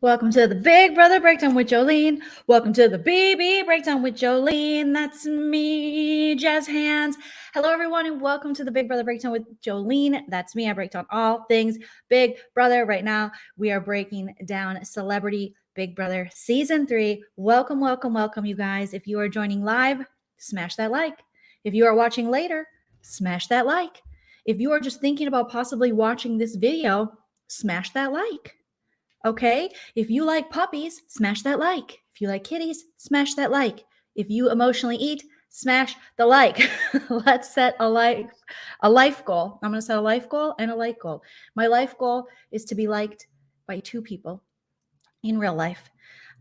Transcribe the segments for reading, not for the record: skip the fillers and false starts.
Welcome to the Big Brother Breakdown with Joleen. Welcome to the BB Breakdown with Joleen. That's me, Jazz Hands. Hello, everyone, and welcome to the Big Brother Breakdown with Joleen. That's me. I break down all things Big Brother. Right now, we are breaking down Celebrity Big Brother Season 3. Welcome, welcome, welcome, you guys. If you are joining live, smash that like. If you are watching later, smash that like. If you are just thinking about possibly watching this video, smash that like. Okay, if you like puppies, smash that like. If you like kitties, smash that like. If you emotionally eat, smash the like. Let's set a life goal. I'm going to set a life goal and a like goal. My life goal is to be liked by 2 people in real life.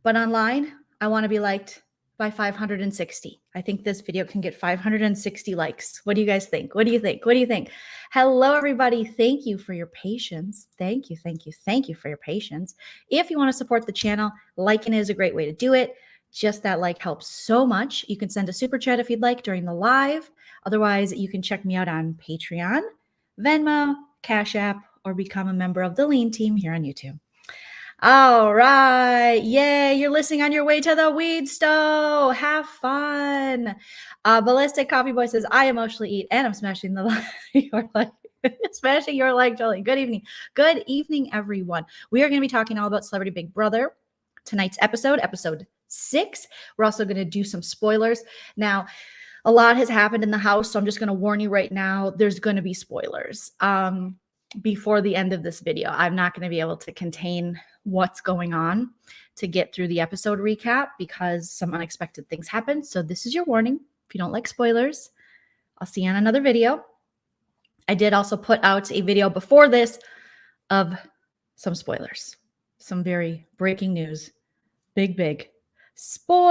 But online, I want to be liked by 560. I think this video can get 560 likes. What do you guys think? What do you think? What do you think? Hello, everybody. Thank you for your patience. Thank you, thank you, thank you for your patience. If you want to support the channel, liking is a great way to do it. Just that like helps so much. You can send a super chat if you'd like during the live. Otherwise, you can check me out on Patreon, Venmo, Cash App, or become a member of the Leen Team here on YouTube. All right. Yay. You're listening on your way to the weed stove. Have fun. Ballistic Coffee Boy says, I emotionally eat and I'm smashing your like. Smashing your like, Jolie. Good evening. Good evening, everyone. We are going to be talking all about Celebrity Big Brother. Tonight's episode 6. We're also going to do some spoilers. Now, a lot has happened in the house, so I'm just going to warn you right now, there's going to be spoilers. Before the end of this video, I'm not going to be able to contain what's going on to get through the episode recap because some unexpected things happened. So this is your warning. If you don't like spoilers, I'll see you on another video. I did also put out a video before this of some spoilers, some very breaking news, big spoilers.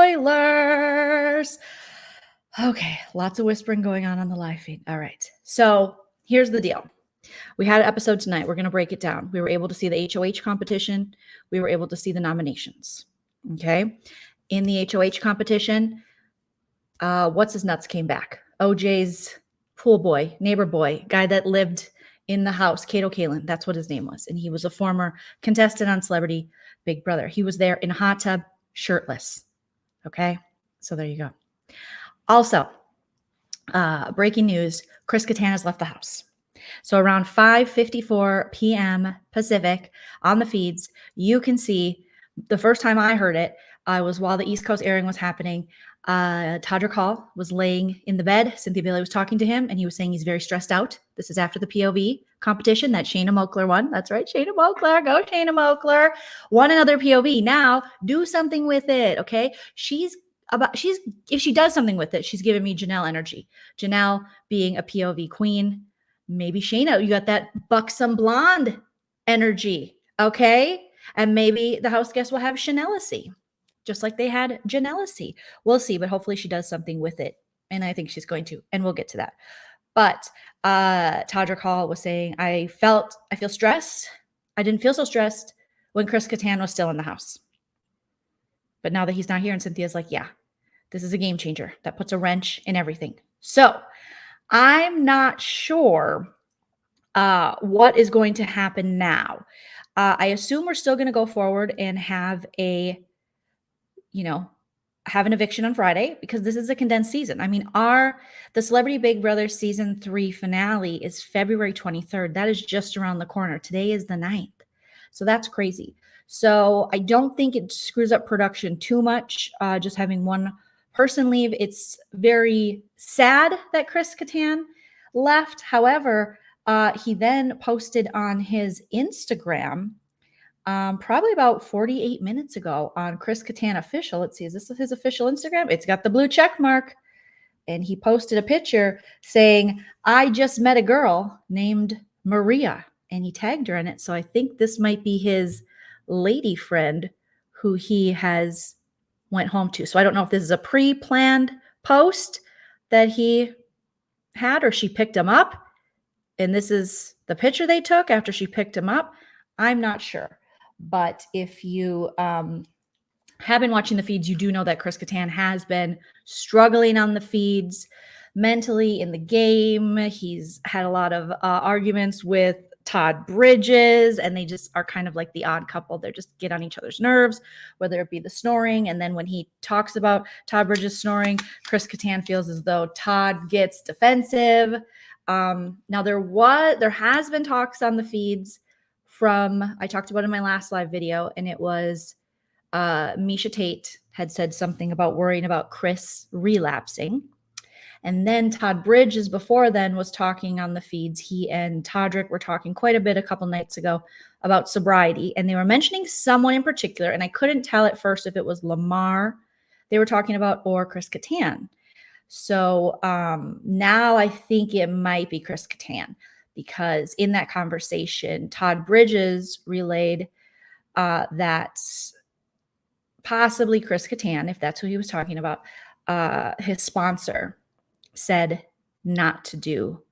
Okay, lots of whispering going on the live feed. All right, so here's the deal. We had an episode tonight. We're going to break it down. We were able to see the HOH competition. We were able to see the nominations. Okay. In the HOH competition, what's his nuts came back. OJ's pool boy, neighbor boy, guy that lived in the house, Kato Kalin. That's what his name was. And he was a former contestant on Celebrity Big Brother. He was there in a hot tub, shirtless. Okay. So there you go. Also, breaking news, Chris Kattan has left the house. So around 5:54 p.m. Pacific on the feeds, you can see the first time I heard it was while the East Coast airing was happening. Todrick Hall was laying in the bed. Cynthia Bailey was talking to him, and he was saying he's very stressed out. This is after the POV competition that Shayna Moakler won. That's right, Shayna Moakler. Go Shayna Moakler. Won another POV. Now do something with it, okay? If she does something with it, she's giving me Janelle energy. Janelle being a POV queen. Maybe Shayna, you got that buxom blonde energy, okay? And maybe the house guest will have Chanel-y, just like they had Janelle-y. We'll see, but hopefully she does something with it. And I think she's going to, and we'll get to that. But Todrick Hall was saying, I feel stressed. I didn't feel so stressed when Chris Kattan was still in the house. But now that he's not here and Cynthia's like, yeah, this is a game changer. That puts a wrench in everything. So I'm not sure what is going to happen now. I assume we're still going to go forward and have an eviction on Friday because this is a condensed season. I mean, the Celebrity Big Brother Season 3 finale is February 23rd. That is just around the corner. Today is the 9th. So that's crazy. So I don't think it screws up production too much, just having one person leave. It's very sad that Chris Kattan left. However, he then posted on his Instagram probably about 48 minutes ago on Chris Kattan Official. Let's see, is this his official Instagram? It's got the blue check mark. And he posted a picture saying, I just met a girl named Maria. And he tagged her in it. So I think this might be his lady friend who he has went home to. So I don't know if this is a pre-planned post that he had or she picked him up. And this is the picture they took after she picked him up. I'm not sure. But if you have been watching the feeds, you do know that Chris Kattan has been struggling on the feeds mentally in the game. He's had a lot of arguments with Todd Bridges, and they just are kind of like the odd couple. They just get on each other's nerves, whether it be the snoring. And then when he talks about Todd Bridges snoring, Chris Kattan feels as though Todd gets defensive. Now there has been talks on the feeds from, I talked about in my last live video, and it was Misha Tate had said something about worrying about Chris relapsing. And then Todd Bridges before then was talking on the feeds. He and Todrick were talking quite a bit a couple nights ago about sobriety. And they were mentioning someone in particular. And I couldn't tell at first if it was Lamar they were talking about or Chris Kattan. So now I think it might be Chris Kattan, because in that conversation, Todd Bridges relayed that possibly Chris Kattan, if that's who he was talking about, his sponsor said not to do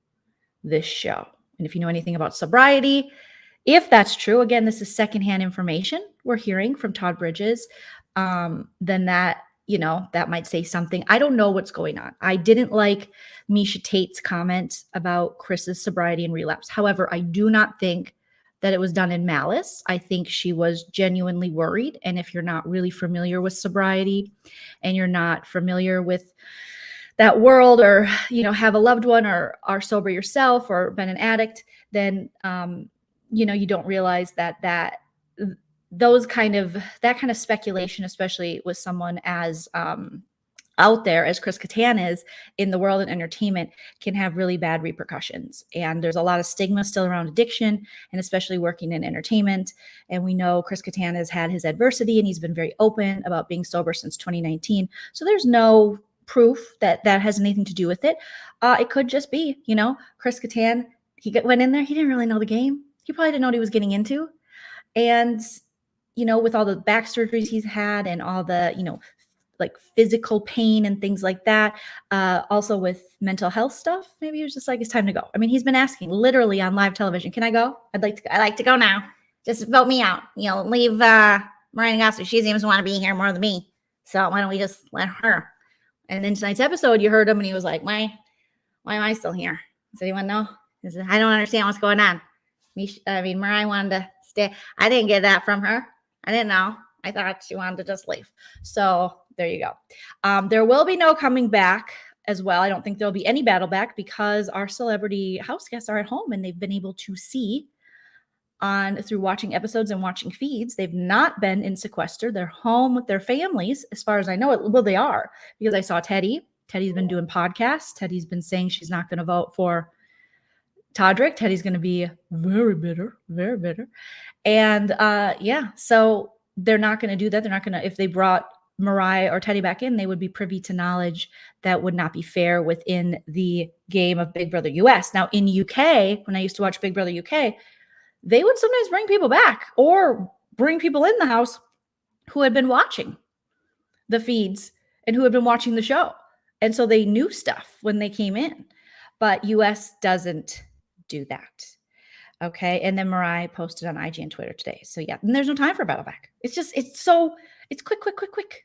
this show. And if you know anything about sobriety, if that's true, again, this is secondhand information we're hearing from Todd Bridges, then that, that might say something. I don't know what's going on. I didn't like Misha Tate's comment about Chris's sobriety and relapse. However, I do not think that it was done in malice. I think she was genuinely worried. And if you're not really familiar with sobriety and you're not familiar with that world, or, have a loved one or are sober yourself or been an addict, then, you don't realize that kind of speculation, especially with someone as out there as Chris Kattan is in the world of entertainment, can have really bad repercussions. And there's a lot of stigma still around addiction, and especially working in entertainment. And we know Chris Kattan has had his adversity, and he's been very open about being sober since 2019. So there's no proof that has anything to do with it. It could just be, Chris Kattan, he went in there, he didn't really know the game. He probably didn't know what he was getting into. And, with all the back surgeries he's had and all the, like physical pain and things like that. Also with mental health stuff, maybe it was just like, it's time to go. I mean, he's been asking literally on live television, can I go? I'd like to go now. Just vote me out. Leave Mariah Gossip. She doesn't even want to be here more than me. So why don't we just let her? And in tonight's episode, you heard him and he was like, why am I still here? Does anyone know? He said, I don't understand what's going on. Mariah wanted to stay. I didn't get that from her. I didn't know. I thought she wanted to just leave. So there you go. There will be no coming back as well. I don't think there'll be any battle back, because our celebrity house guests are at home and they've been able to see through watching episodes and watching feeds. They've not been in sequester. They're home with their families, as far as I know. Well, they are, because I saw Teddy. Teddy's been doing podcasts. Teddy's been saying she's not going to vote for Todrick. Teddy's going to be very bitter, very bitter. And so they're not going to do that. They're not going to, if they brought Mariah or Teddy back in, they would be privy to knowledge that would not be fair within the game of Big Brother US. Now in UK, when I used to watch Big Brother UK, they would sometimes bring people back or bring people in the house who had been watching the feeds and who had been watching the show. And so they knew stuff when they came in. But US doesn't do that. Okay. And then Mariah posted on IG and Twitter today. So yeah, and there's no time for battle back. It's quick.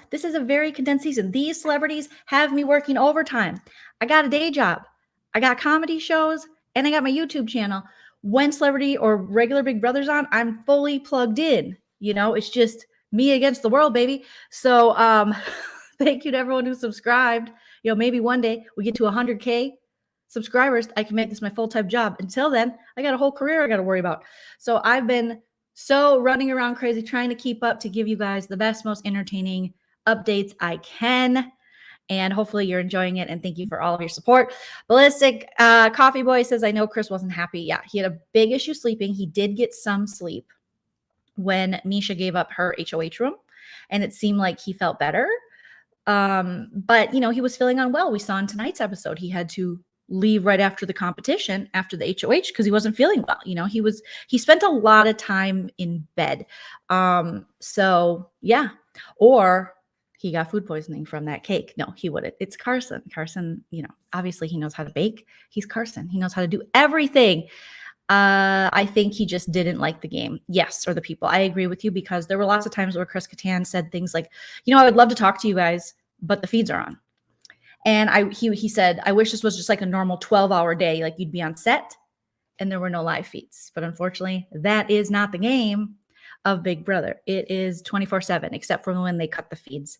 This is a very condensed season. These celebrities have me working overtime. I got a day job. I got comedy shows, and I got my YouTube channel. When celebrity or regular Big Brother's on, I'm fully plugged in. It's just me against the world, baby. So thank you to everyone who subscribed. Maybe one day we get to 100K subscribers, I can make this my full-time job. Until then, I got a whole career I got to worry about. So I've been running around crazy trying to keep up to give you guys the best, most entertaining updates I can. And hopefully you're enjoying it. And thank you for all of your support. Ballistic Coffee Boy says, I know Chris wasn't happy. Yeah, he had a big issue sleeping. He did get some sleep when Misha gave up her HOH room, and it seemed like he felt better. But he was feeling unwell. We saw in tonight's episode, he had to leave right after the competition, after the HOH, because he wasn't feeling well. He spent a lot of time in bed. So yeah, or he got food poisoning from that cake. No, he wouldn't. It's Carson. Carson, obviously he knows how to bake. He's Carson. He knows how to do everything. I think he just didn't like the game. Yes, or the people. I agree with you, because there were lots of times where Chris Kattan said things like, I would love to talk to you guys, but the feeds are on. And he said, I wish this was just like a normal 12-hour day, like you'd be on set and there were no live feeds. But unfortunately, that is not the game of Big Brother. It is 24/7, except for when they cut the feeds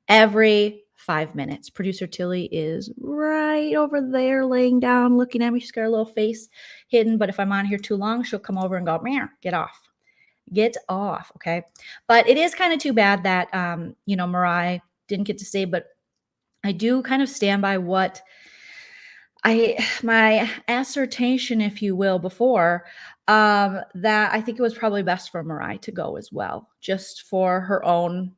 every 5 minutes. Producer Tilly is right over there laying down, looking at me. She's got her little face hidden. But if I'm on here too long, she'll come over and go, meow, get off. Get off. Okay. But it is kind of too bad that, Mariah didn't get to stay. But I do kind of stand by what my assertion, if you will, before, that I think it was probably best for Mariah to go as well, just for her own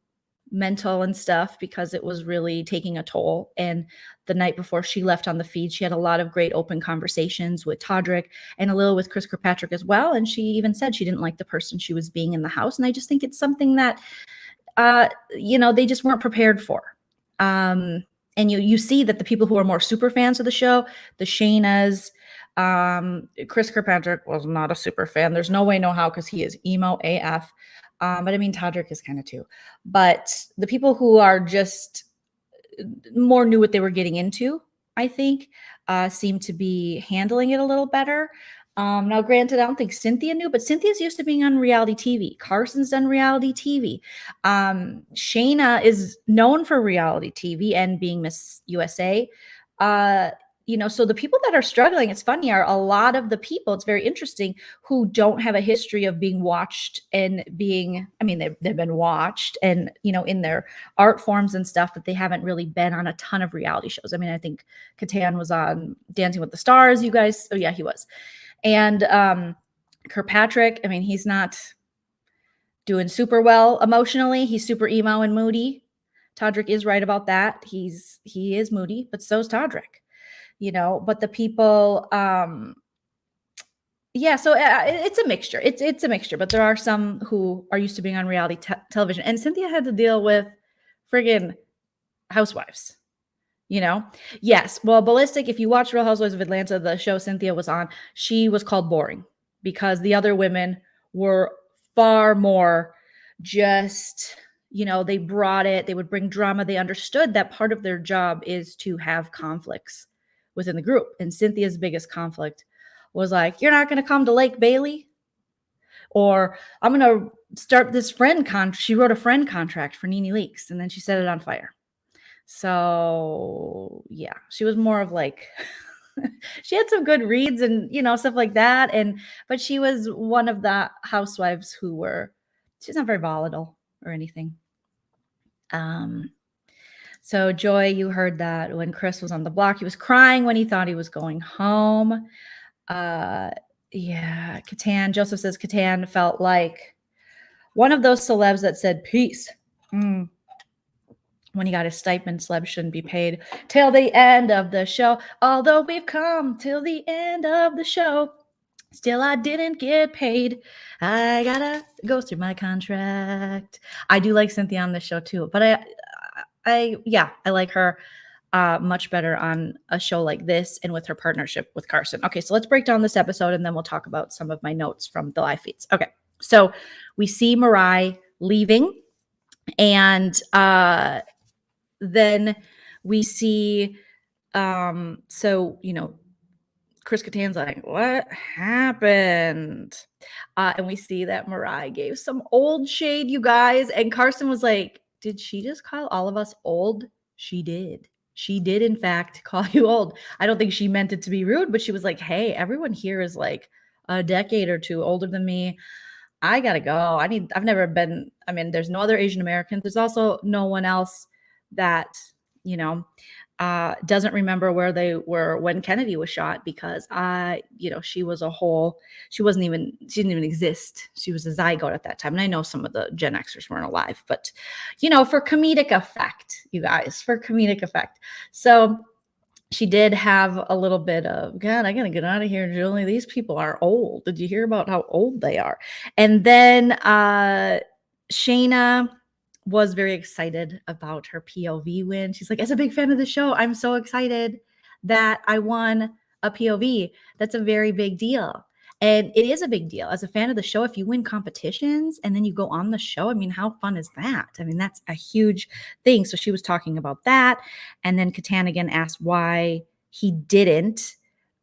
mental and stuff, because it was really taking a toll. And the night before she left on the feed, she had a lot of great open conversations with Todrick and a little with Chris Kirkpatrick as well. And she even said she didn't like the person she was being in the house. And I just think it's something that, they just weren't prepared for. And you see that the people who are more super fans of the show, the Shaynas, Chris Kirkpatrick was not a super fan. There's no way, no how, because he is emo AF. But I mean, Todrick is kind of too. But the people who are just more knew what they were getting into, I think, seem to be handling it a little better. Now, granted, I don't think Cynthia knew, but Cynthia's used to being on reality TV. Carson's done reality TV. Shayna is known for reality TV and being Miss USA. So the people that are struggling, it's funny, are a lot of the people, it's very interesting, who don't have a history of being watched and being, they've been watched and, in their art forms and stuff, but they haven't really been on a ton of reality shows. I think Kattan was on Dancing with the Stars, you guys. Oh yeah, he was. And Kirkpatrick, he's not doing super well emotionally. He's super emo and moody. Todrick is right about that. He is moody, but so is Todrick. But the people, so it's a mixture. It's a mixture, but there are some who are used to being on reality television. And Cynthia had to deal with friggin' housewives. Yes. Well, Ballistic, if you watch Real Housewives of Atlanta, the show Cynthia was on, she was called boring because the other women were far more just, they brought it, they would bring drama. They understood that part of their job is to have conflicts within the group. And Cynthia's biggest conflict was like, you're not going to come to Lake Bailey, or I'm going to start this friend contract. She wrote a friend contract for Nene Leakes and then she set it on fire. So yeah, she was more of like, she had some good reads and, stuff like that. But she was one of the housewives she's not very volatile or anything. So Joy, you heard that when Chris was on the block, he was crying when he thought he was going home. Yeah, Kattan, Joseph says Kattan felt like one of those celebs that said peace. When he got his stipend, celebs shouldn't be paid till the end of the show. Although we've come till the end of the show, still I didn't get paid. I gotta go through my contract. I do like Cynthia on this show too, but I like her much better on a show like this and with her partnership with Carson. Okay, so let's break down this episode and then we'll talk about some of my notes from the live feeds. Okay, so we see Mariah leaving, and then we see, Chris Kattan's like, what happened? And we see that Mariah gave some old shade, you guys. And Carson was like, did she just call all of us old? She did. She did, in fact, call you old. I don't think she meant it to be rude, but she was like, hey, everyone here is like a decade or two older than me. I gotta go. I've never been, there's no other Asian Americans. There's also no one else that doesn't remember where they were when Kennedy was shot because she didn't even exist. She was a zygote at that time. And I know some of the Gen Xers weren't alive, but for comedic effect, you guys, for comedic effect. So she did have a little bit of, God, I gotta get out of here, Julie. These people are old. Did you hear about how old they are? And then Shayna was very excited about her POV win. She's like, as a big fan of the show, I'm so excited that I won a POV. That's a very big deal. And it is a big deal. As a fan of the show, if you win competitions and then you go on the show, I mean, how fun is that? I mean, that's a huge thing. So she was talking about that. And then Katanigan asked why he didn't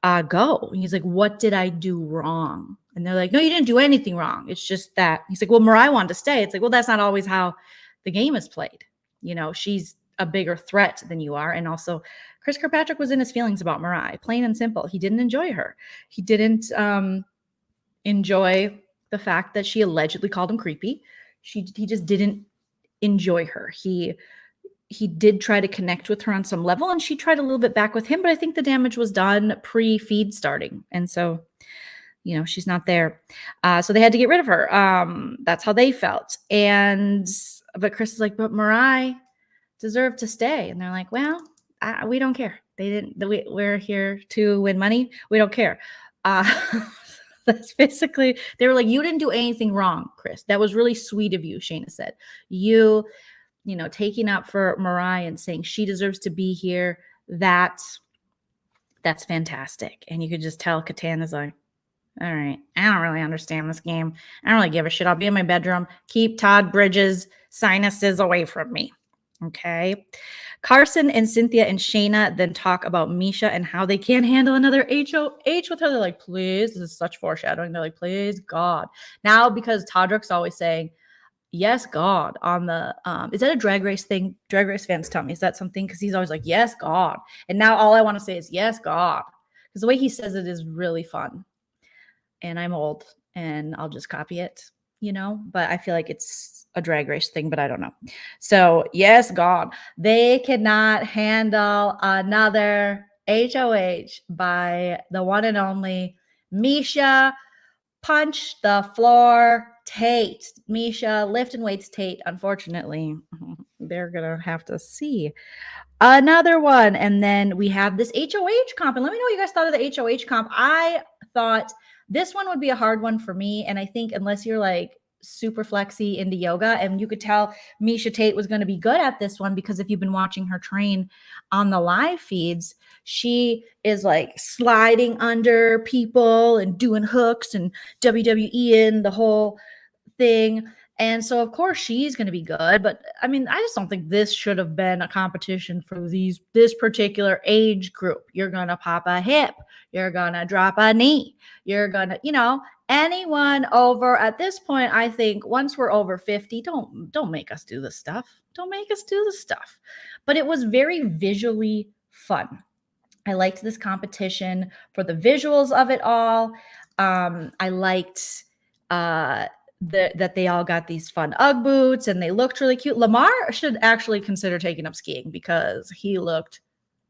go. And he's like, what did I do wrong? And they're like, no, you didn't do anything wrong. It's just that. He's like, well, Mariah wanted to stay. It's like, well, that's not always how the game is played. She's a bigger threat than you are. And also, Chris Kirkpatrick was in his feelings about Mariah, plain and simple. He didn't enjoy her. He didn't enjoy the fact that she allegedly called him creepy. He just didn't enjoy her. He did try to connect with her on some level, and she tried a little bit back with him, but I think the damage was done pre-feed starting. And so, she's not there. So they had to get rid of her. That's how they felt. But Chris is like, but Mariah deserved to stay. And they're like, well, we don't care. We're here to win money. We don't care. That's basically, they were like, you didn't do anything wrong, Chris. That was really sweet of you, Shayna said. You taking up for Mariah and saying she deserves to be here. That's fantastic. And you could just tell Katana's like, all right, I don't really understand this game. I don't really give a shit. I'll be in my bedroom. Keep Todd Bridges' sinuses away from me. Okay. Carson and Cynthia and Shayna then talk about Misha and how they can't handle another HOH with her. They're like, please, this is such foreshadowing. They're like, please, God. Now, because Todrick's always saying, yes, God, on the, is that a Drag Race thing? Drag Race fans tell me, is that something? Because he's always like, yes, God. And now all I want to say is, yes, God. Because the way he says it is really fun. And I'm old and I'll just copy it, but I feel like it's a Drag Race thing, but I don't know. So yes, God, they cannot handle another HOH by the one and only Misha Punch the Floor Tate. Misha Lift and Weights Tate. Unfortunately, they're going to have to see another one. And then we have this HOH comp. And let me know what you guys thought of the HOH comp. I thought this one would be a hard one for me. And I think unless you're like super flexy into yoga, and you could tell Misha Tate was going to be good at this one because if you've been watching her train on the live feeds, she is like sliding under people and doing hooks and WWE in the whole thing. And so, of course, she's going to be good. But, I mean, I just don't think this should have been a competition for this particular age group. You're going to pop a hip. You're going to drop a knee. You're going to, anyone over at this point, I think once we're over 50, don't make us do this stuff. Don't make us do this stuff. But it was very visually fun. I liked this competition for the visuals of it all. I liked that they all got these fun Ugg boots and they looked really cute. Lamar should actually consider taking up skiing because he looked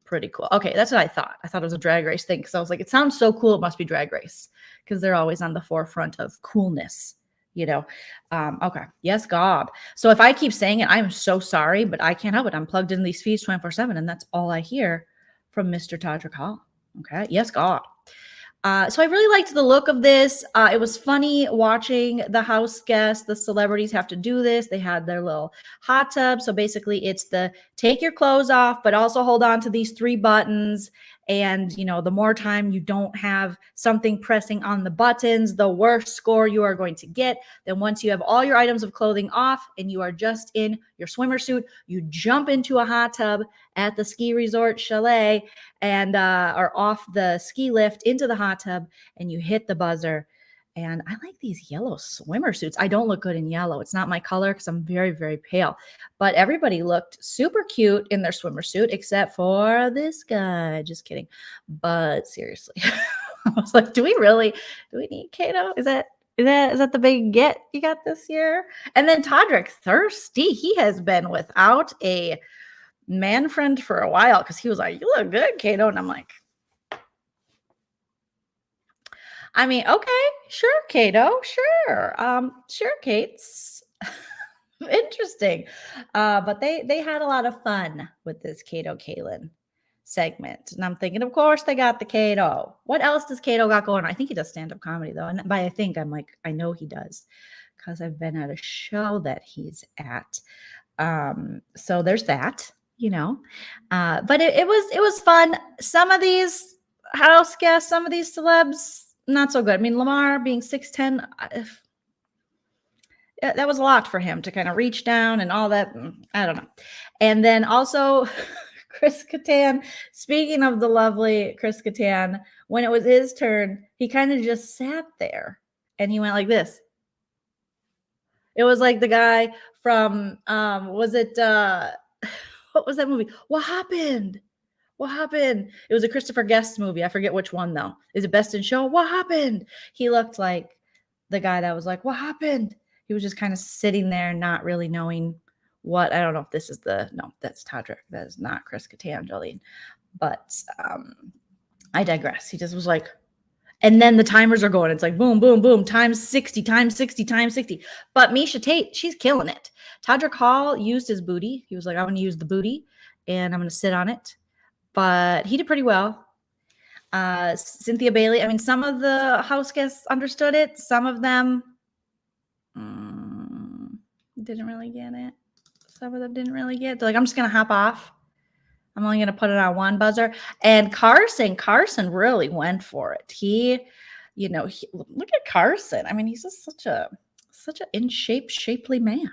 pretty cool. Okay, that's what I thought. I thought it was a Drag Race thing because I was like, it sounds so cool. It must be Drag Race because they're always on the forefront of coolness, Okay. Yes, God. So if I keep saying it, I'm so sorry, but I can't help it. I'm plugged in these feeds 24/7 and that's all I hear from Mr. Todrick Hall. Okay. Yes, God. So I really liked the look of this. It was funny watching the house guests, the celebrities have to do this. They had their little hot tub. So basically it's the take your clothes off, but also hold on to these 3 buttons. And, the more time you don't have something pressing on the buttons, the worse score you are going to get. Then once you have all your items of clothing off and you are just in your swimmer suit, you jump into a hot tub at the ski resort chalet and are off the ski lift into the hot tub and you hit the buzzer. And I like these yellow swimmer suits. I don't look good in yellow. It's not my color because I'm very, very pale. But everybody looked super cute in their swimmer suit except for this guy. Just kidding. But seriously, I was like, do we need Kato? Is that the big get you got this year? And then Todrick thirsty. He has been without a man friend for a while because he was like, "You look good, Kato," and I'm like, I mean, okay, sure, Kato, sure, sure, Kate's interesting, but they had a lot of fun with this Kato Kaylin segment, and I'm thinking, of course, they got the Kato. What else does Kato got going on? I think he does stand up comedy though, and by I think I'm like, I know he does because I've been at a show that he's at. So there's that, but it was fun. Some of these house guests, some of these celebs, not so good. I mean, Lamar being 6'10", that was a lot for him to kind of reach down and all that. I don't know. And then also Chris Kattan, speaking of the lovely Chris Kattan, when it was his turn, he kind of just sat there and he went like this. It was like the guy from, was it, what was that movie? What happened? What happened? It was a Christopher Guest movie. I forget which one though. Is it Best in Show? What happened? He looked like the guy that was like, what happened? He was just kind of sitting there, not really knowing what. I don't know if this is no, that's Todrick. That is not Chris Kattan, Joleen. But I digress. He just was like, and then the timers are going. It's like boom, boom, boom, times 60, times 60, times 60. But Misha Tate, she's killing it. Todrick Hall used his booty. He was like, I'm going to use the booty and I'm going to sit on it. But he did pretty well. Cynthia Bailey, I mean, some of the house guests understood it. Some of them didn't really get it. Some of them didn't really get it. They're like, I'm just going to hop off. I'm only going to put it on one buzzer. And Carson really went for it. He, look at Carson. I mean, he's just such a in shape, shapely man,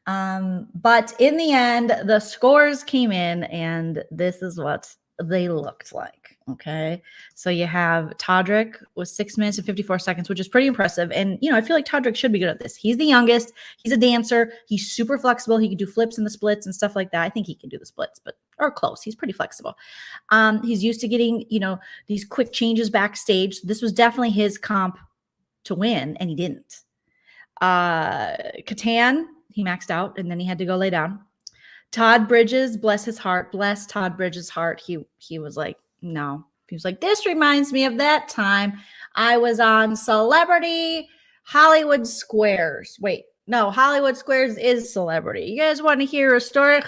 But in the end, the scores came in and this is what they looked like. Okay. So you have Todrick with 6 minutes and 54 seconds, which is pretty impressive. And, I feel like Todrick should be good at this. He's the youngest. He's a dancer. He's super flexible. He can do flips and the splits and stuff like that. I think he can do the splits, or close. He's pretty flexible. He's used to getting, these quick changes backstage. This was definitely his comp to win, and he didn't. Kattan, he maxed out, and then he had to go lay down. Todd Bridges, bless Todd Bridges' heart. He was like, no. He was like, this reminds me of that time I was on Celebrity Hollywood Squares. Wait, no, Hollywood Squares is Celebrity. You guys want to hear a story?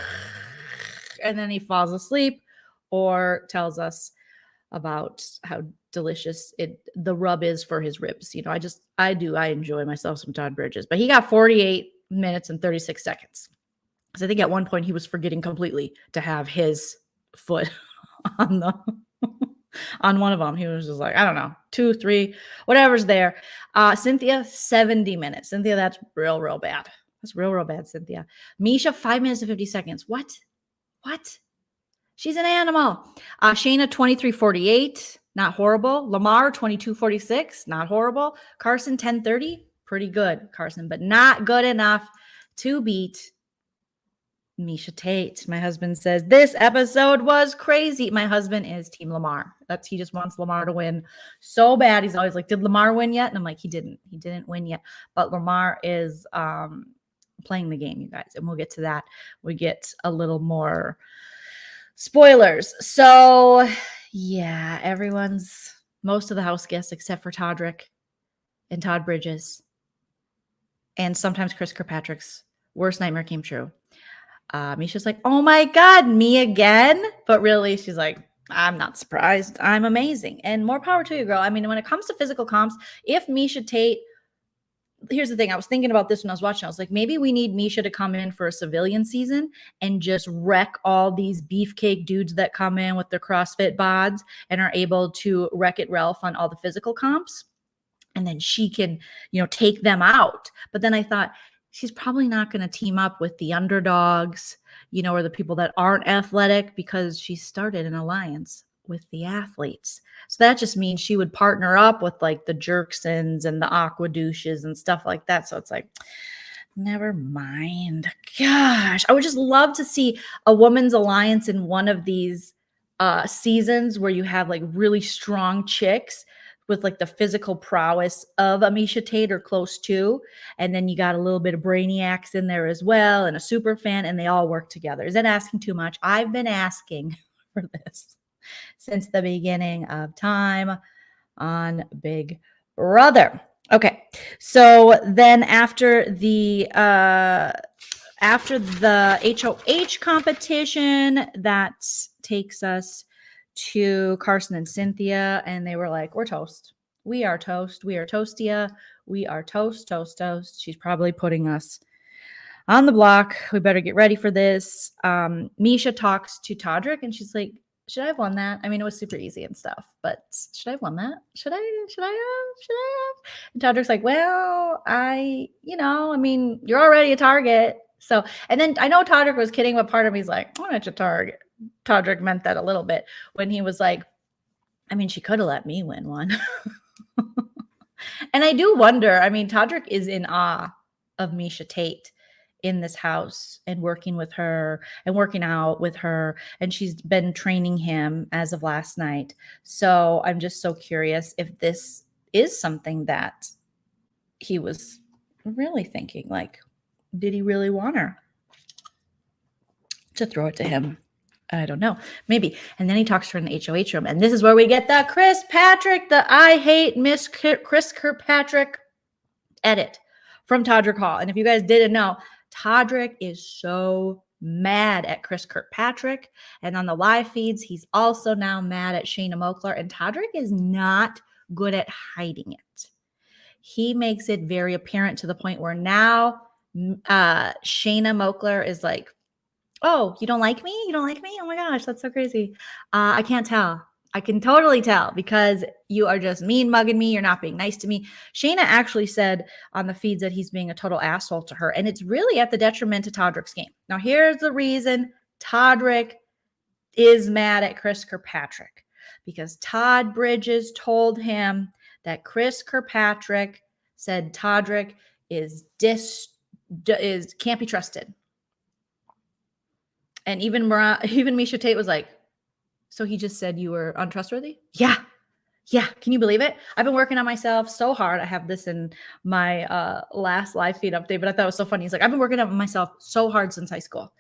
And then he falls asleep or tells us about how delicious the rub is for his ribs. I enjoy myself some Todd Bridges, but he got 48 minutes and 36 seconds. Because I think at one point he was forgetting completely to have his foot on one of them. He was just like, I don't know, 2, 3, whatever's there. Cynthia, 70 minutes. Cynthia, that's real bad. That's real bad, Cynthia. Misha, 5 minutes and 50 seconds. What? She's an animal. Shayna, 23:48. Not horrible. Lamar, 22:46. Not horrible. Carson, 10:30. Pretty good, Carson, but not good enough to beat Misha Tate. My husband says, this episode was crazy. My husband is Team Lamar. He just wants Lamar to win so bad. He's always like, did Lamar win yet? And I'm like, he didn't win yet. But Lamar is playing the game, you guys. And we'll get to that. We get a little more spoilers. So yeah, most of the house guests except for Todrick and Todd Bridges and sometimes Chris Kirkpatrick's worst nightmare came true. Misha's like, oh my God, me again? But really, she's like, I'm not surprised. I'm amazing. And more power to you, girl. I mean, when it comes to physical comps, if Misha Tate, here's the thing. I was thinking about this when I was watching. I was like, maybe we need Misha to come in for a civilian season and just wreck all these beefcake dudes that come in with their CrossFit bods and are able to wreck it Ralph on all the physical comps. And then she can, take them out. But then I thought, she's probably not going to team up with the underdogs, or the people that aren't athletic because she started an alliance with the athletes. So that just means she would partner up with like the Jerksons and the Aqua Douches and stuff like that. So it's like, never mind. Gosh, I would just love to see a women's alliance in one of these seasons where you have like really strong chicks with like the physical prowess of a Misha Tate or close to. And then you got a little bit of brainiacs in there as well and a super fan, and they all work together. Is that asking too much? I've been asking for this since the beginning of time on Big Brother. Okay. So then after the HOH competition, that takes us to Carson and Cynthia, and they were like, we're toast. We are toast. We are toastia. We are toast, toast, toast. She's probably putting us on the block. We better get ready for this. Misha talks to Todrick, and she's like, should I have won that? I mean, it was super easy and stuff, but should I have won that? Should I have? And Todrick's like, well, I mean, you're already a target. So, and then I know Todrick was kidding, but part of me's like, I'm not your target. Todrick meant that a little bit when he was like, I mean, she could have let me win one. And I do wonder, I mean, Todrick is in awe of Misha Tate in this house and working with her and working out with her. And she's been training him as of last night. So I'm just so curious if this is something that he was really thinking, like, did he really want her to throw it to him? I don't know. Maybe. And then he talks to her in the HOH room. And this is where we get the Chris Patrick, the I hate Miss Chris Kirkpatrick edit from Todrick Hall. And if you guys didn't know, Todrick is so mad at Chris Kirkpatrick. And on the live feeds, he's also now mad at Shayna Moakler. And Todrick is not good at hiding it. He makes it very apparent to the point where now Shayna Moakler is like, oh, you don't like me? You don't like me? Oh my gosh, that's so crazy. I can't tell. I can totally tell because you are just mean mugging me. You're not being nice to me. Shayna actually said on the feeds that he's being a total asshole to her, and it's really at the detriment to Todrick's game. Now, here's the reason Todrick is mad at Chris Kirkpatrick, because Todd Bridges told him that Chris Kirkpatrick said Todrick is can't be trusted. And even Misha Tate was like, so he just said you were untrustworthy? Yeah. Can you believe it? I've been working on myself so hard. I have this in my last live feed update, but I thought it was so funny. He's like, I've been working on myself so hard since high school.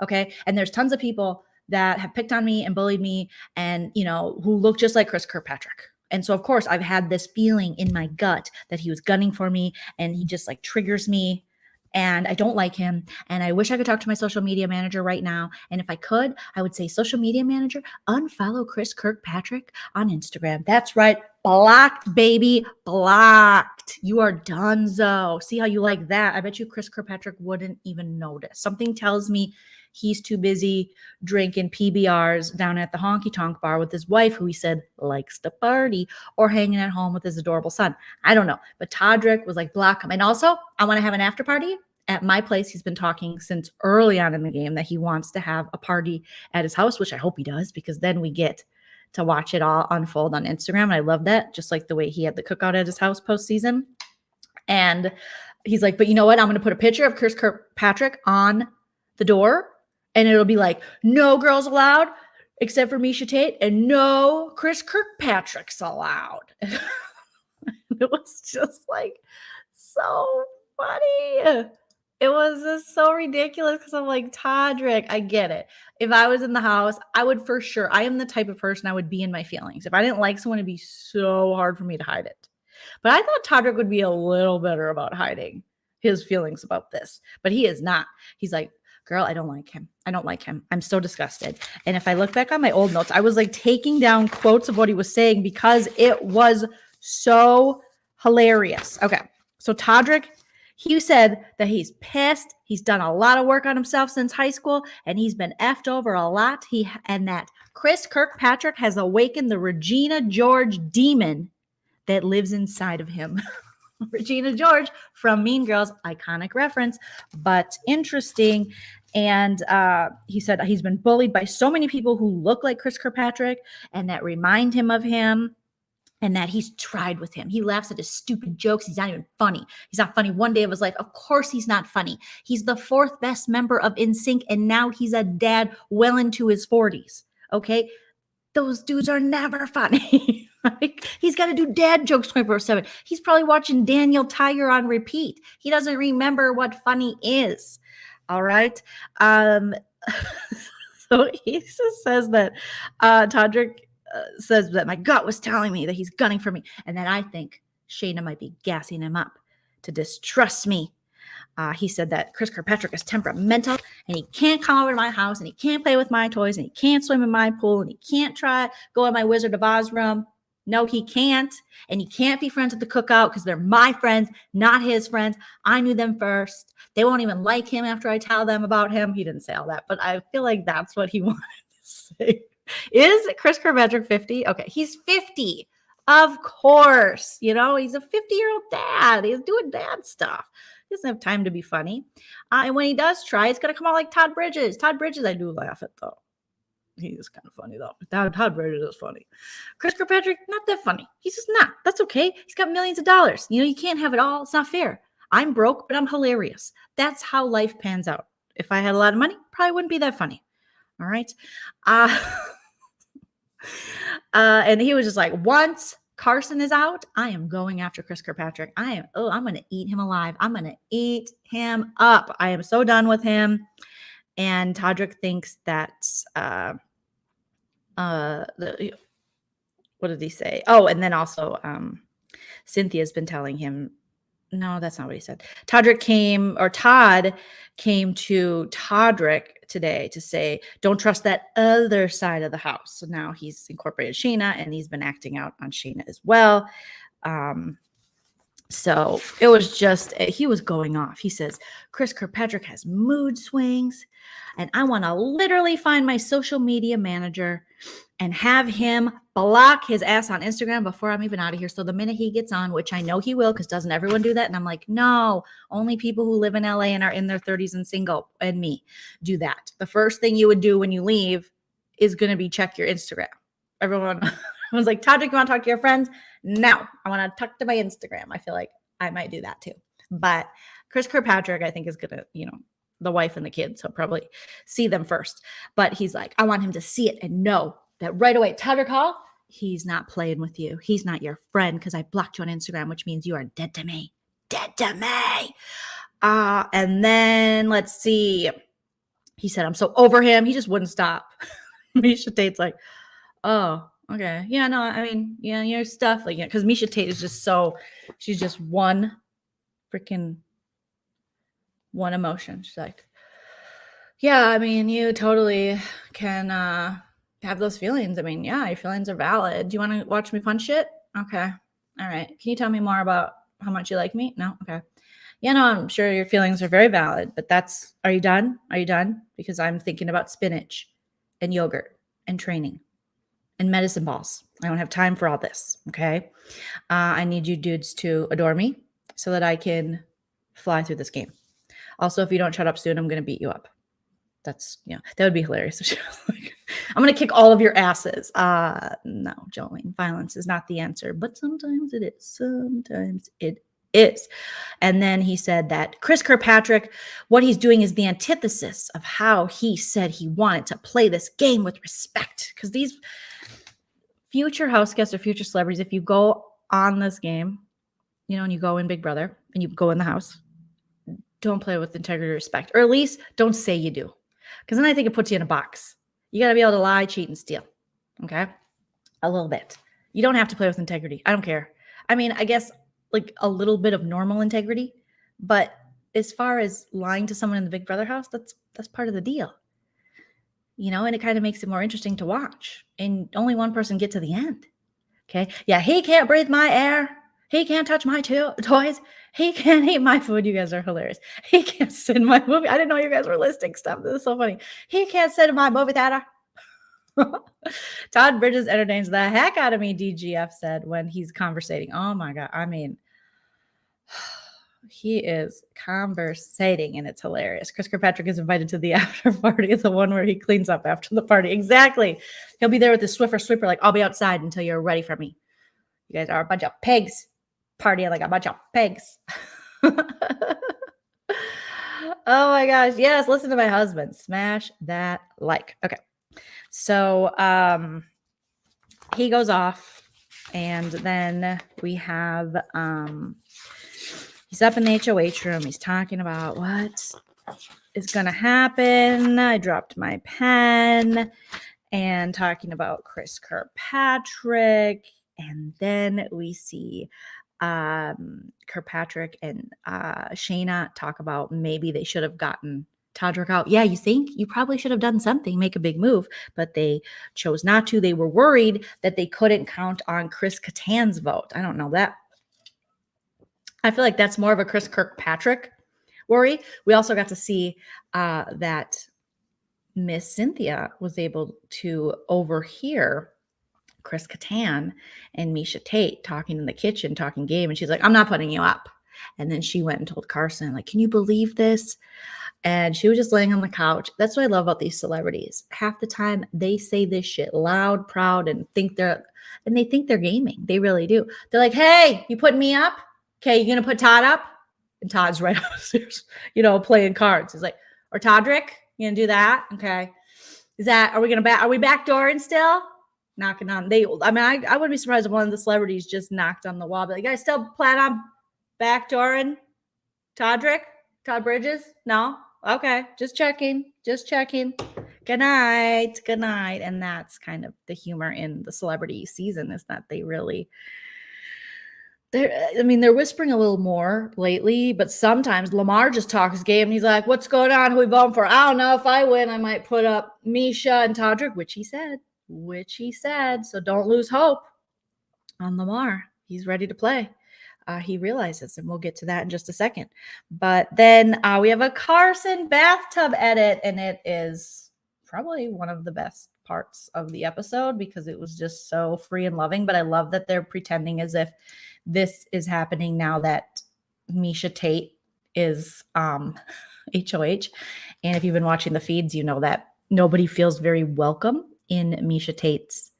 Okay. And there's tons of people that have picked on me and bullied me and, who look just like Chris Kirkpatrick. And so, of course, I've had this feeling in my gut that he was gunning for me and he just like triggers me. And I don't like him. And I wish I could talk to my social media manager right now. And if I could, I would say, social media manager, unfollow Chris Kirkpatrick on Instagram. That's right. Blocked, baby. Blocked. You are donezo. See how you like that? I bet you Chris Kirkpatrick wouldn't even notice. Something tells me he's too busy drinking PBRs down at the honky tonk bar with his wife, who he said likes to party, or hanging at home with his adorable son. I don't know. But Todrick was like, block him. And also, I want to have an after party at my place. He's been talking since early on in the game that he wants to have a party at his house, which I hope he does, because then we get to watch it all unfold on Instagram. And I love that, just like the way he had the cookout at his house postseason. And he's like, but you know what? I'm going to put a picture of Chris Kirkpatrick on the door. And it'll be like, no girls allowed except for Misha Tate, and no Chris Kirkpatrick's allowed. It was just like so funny. It was just so ridiculous because I'm like, Todrick, I get it. If I was in the house, I would for sure. I am the type of person I would be in my feelings. If I didn't like someone, it'd be so hard for me to hide it. But I thought Todrick would be a little better about hiding his feelings about this. But he is not. He's like, girl, I don't like him. I don't like him. I'm so disgusted. And if I look back on my old notes, I was like taking down quotes of what he was saying because it was so hilarious. Okay. So Todrick, he said that he's pissed. He's done a lot of work on himself since high school, and he's been effed over a lot. And that Chris Kirkpatrick has awakened the Regina George demon that lives inside of him. Regina George from Mean Girls, iconic reference, but interesting. And he said he's been bullied by so many people who look like Chris Kirkpatrick and that remind him of him, and that he's tried with him. He laughs at his stupid jokes. He's not even funny. He's not funny one day of his life. Of course he's not funny. He's the fourth best member of NSYNC, and now he's a dad well into his 40s. Okay? Those dudes are never funny. Right? He's got to do dad jokes 24/7. He's probably watching Daniel Tiger on repeat. He doesn't remember what funny is. All right. So he just says that Todrick says that my gut was telling me that he's gunning for me, and that I think Shayna might be gassing him up to distrust me. He said that Chris Kirkpatrick is temperamental and he can't come over to my house and he can't play with my toys and he can't swim in my pool and he can't try go in my Wizard of Oz room. No, he can't. And he can't be friends with the cookout because they're my friends, not his friends. I knew them first. They won't even like him after I tell them about him. He didn't say all that, but I feel like that's what he wanted to say. Is Chris Kirkpatrick 50? Okay, he's 50. Of course. You know, he's a 50-year-old dad. He's doing dad stuff. He doesn't have time to be funny. And when he does try, it's going to come out like Todd Bridges. Todd Bridges, I do laugh at, though. He is kind of funny, though. Todd Bridges is funny. Chris Kirkpatrick, not that funny. He's just not. That's okay. He's got millions of dollars. You know, you can't have it all. It's not fair. I'm broke, but I'm hilarious. That's how life pans out. If I had a lot of money, probably wouldn't be that funny. All right. And he was just like, once Carson is out, I am going after Chris Kirkpatrick. I'm going to eat him alive. I'm going to eat him up. I am so done with him. And Todrick thinks that, what did he say? Oh, and then also Cynthia's been telling him, no, that's not what he said. Todd came to Todrick today to say, don't trust that other side of the house. So now he's incorporated Shayna and he's been acting out on Shayna as well. So it was just, he was going off. He says, Chris Kirkpatrick has mood swings and I want to literally find my social media manager and have him block his ass on Instagram before I'm even out of here. So the minute he gets on, which I know he will, because doesn't everyone do that? And I'm like, no, only people who live in LA and are in their 30s and single and me do that. The first thing you would do when you leave is going to be check your Instagram. Everyone was like, Todrick, you want to talk to your friends? No, I want to talk to my Instagram. I feel like I might do that too. But Chris Kirkpatrick, I think, is going to, the wife and the kids, he'll probably see them first. But he's like, I want him to see it and know that right away, Todrick Hall, he's not playing with you. He's not your friend because I blocked you on Instagram, which means you are dead to me. Dead to me. And then let's see. He said, I'm so over him. He just wouldn't stop. Misha Tate's like, oh, okay. Yeah, no, I mean, yeah, your stuff. Like, because Misha Tate is just she's just one emotion. She's like, yeah, I mean, you totally can have those feelings. I mean, yeah, your feelings are valid. Do you want to watch me punch it? Okay. All right. Can you tell me more about how much you like me? No? Okay. Yeah, no, I'm sure your feelings are very valid, but are you done? Are you done? Because I'm thinking about spinach and yogurt and training and medicine balls. I don't have time for all this. Okay. I need you dudes to adore me so that I can fly through this game. Also, if you don't shut up soon, I'm going to beat you up. That would be hilarious. I'm going to kick all of your asses. No, Joleen, violence is not the answer, but sometimes it is. Sometimes it is. And then he said that Chris Kirkpatrick, what he's doing is the antithesis of how he said he wanted to play this game with respect. Because these future house guests or future celebrities, if you go on this game, and you go in Big Brother and you go in the house, don't play with integrity or respect, or at least don't say you do. Because then I think it puts you in a box. You got to be able to lie, cheat, and steal. Okay? A little bit. You don't have to play with integrity. I don't care. I mean, I guess like a little bit of normal integrity. But as far as lying to someone in the Big Brother house, that's part of the deal. And it kind of makes it more interesting to watch. And only one person get to the end. Okay? Yeah, he can't breathe my air. He can't touch my toys. He can't eat my food. You guys are hilarious. He can't sit in my movie. I didn't know you guys were listing stuff. This is so funny. He can't sit in my movie theater. Todd Bridges entertains the heck out of me, DGF said when he's conversating. Oh my God. I mean, he is conversating and it's hilarious. Chris Kirkpatrick is invited to the after party. It's the one where he cleans up after the party. Exactly. He'll be there with the Swiffer sweeper. Like, I'll be outside until you're ready for me. You guys are a bunch of pigs. Partying like a bunch of pigs. Oh my gosh. Yes, listen to my husband. Smash that like. Okay. So he goes off And then we have, he's up in the HOH room. He's talking about what is going to happen. I dropped my pen, and talking about Chris Kirkpatrick. And then we see Kirkpatrick and Shayna talk about maybe they should have gotten Todrick out. Yeah, you think? You probably should have done something, make a big move, but they chose not to. They were worried that they couldn't count on Chris Kattan's vote. I don't know that. I feel like that's more of a Chris Kirkpatrick worry. We also got to see that Miss Cynthia was able to overhear Chris Kattan and Misha Tate talking in the kitchen, talking game. And she's like, I'm not putting you up. And then she went and told Carson, like, can you believe this? And she was just laying on the couch. That's what I love about these celebrities. Half the time they say this shit loud, proud, and they think they're gaming. They really do. They're like, hey, you putting me up? Okay, you gonna put Todd up? And Todd's right upstairs, playing cards. He's like, or Todrick, you gonna do that? Okay. Are we backdooring still? Knocking on. I wouldn't be surprised if one of the celebrities just knocked on the wall. But you guys still plan on backdooring Todrick? Todd Bridges? No? Okay. Just checking. Good night. And that's kind of the humor in the celebrity season, is that they're whispering a little more lately, but sometimes Lamar just talks game and he's like, what's going on? Who we voting for? I don't know. If I win, I might put up Misha and Todrick, which he said. So don't lose hope on Lamar. He's ready to play. He realizes, and we'll get to that in just a second. But then we have a Carson bathtub edit, and it is probably one of the best parts of the episode because it was just so free and loving. But I love that they're pretending as if this is happening now that Misha Tate is HOH. And if you've been watching the feeds, you know that nobody feels very welcome in Misha Tate's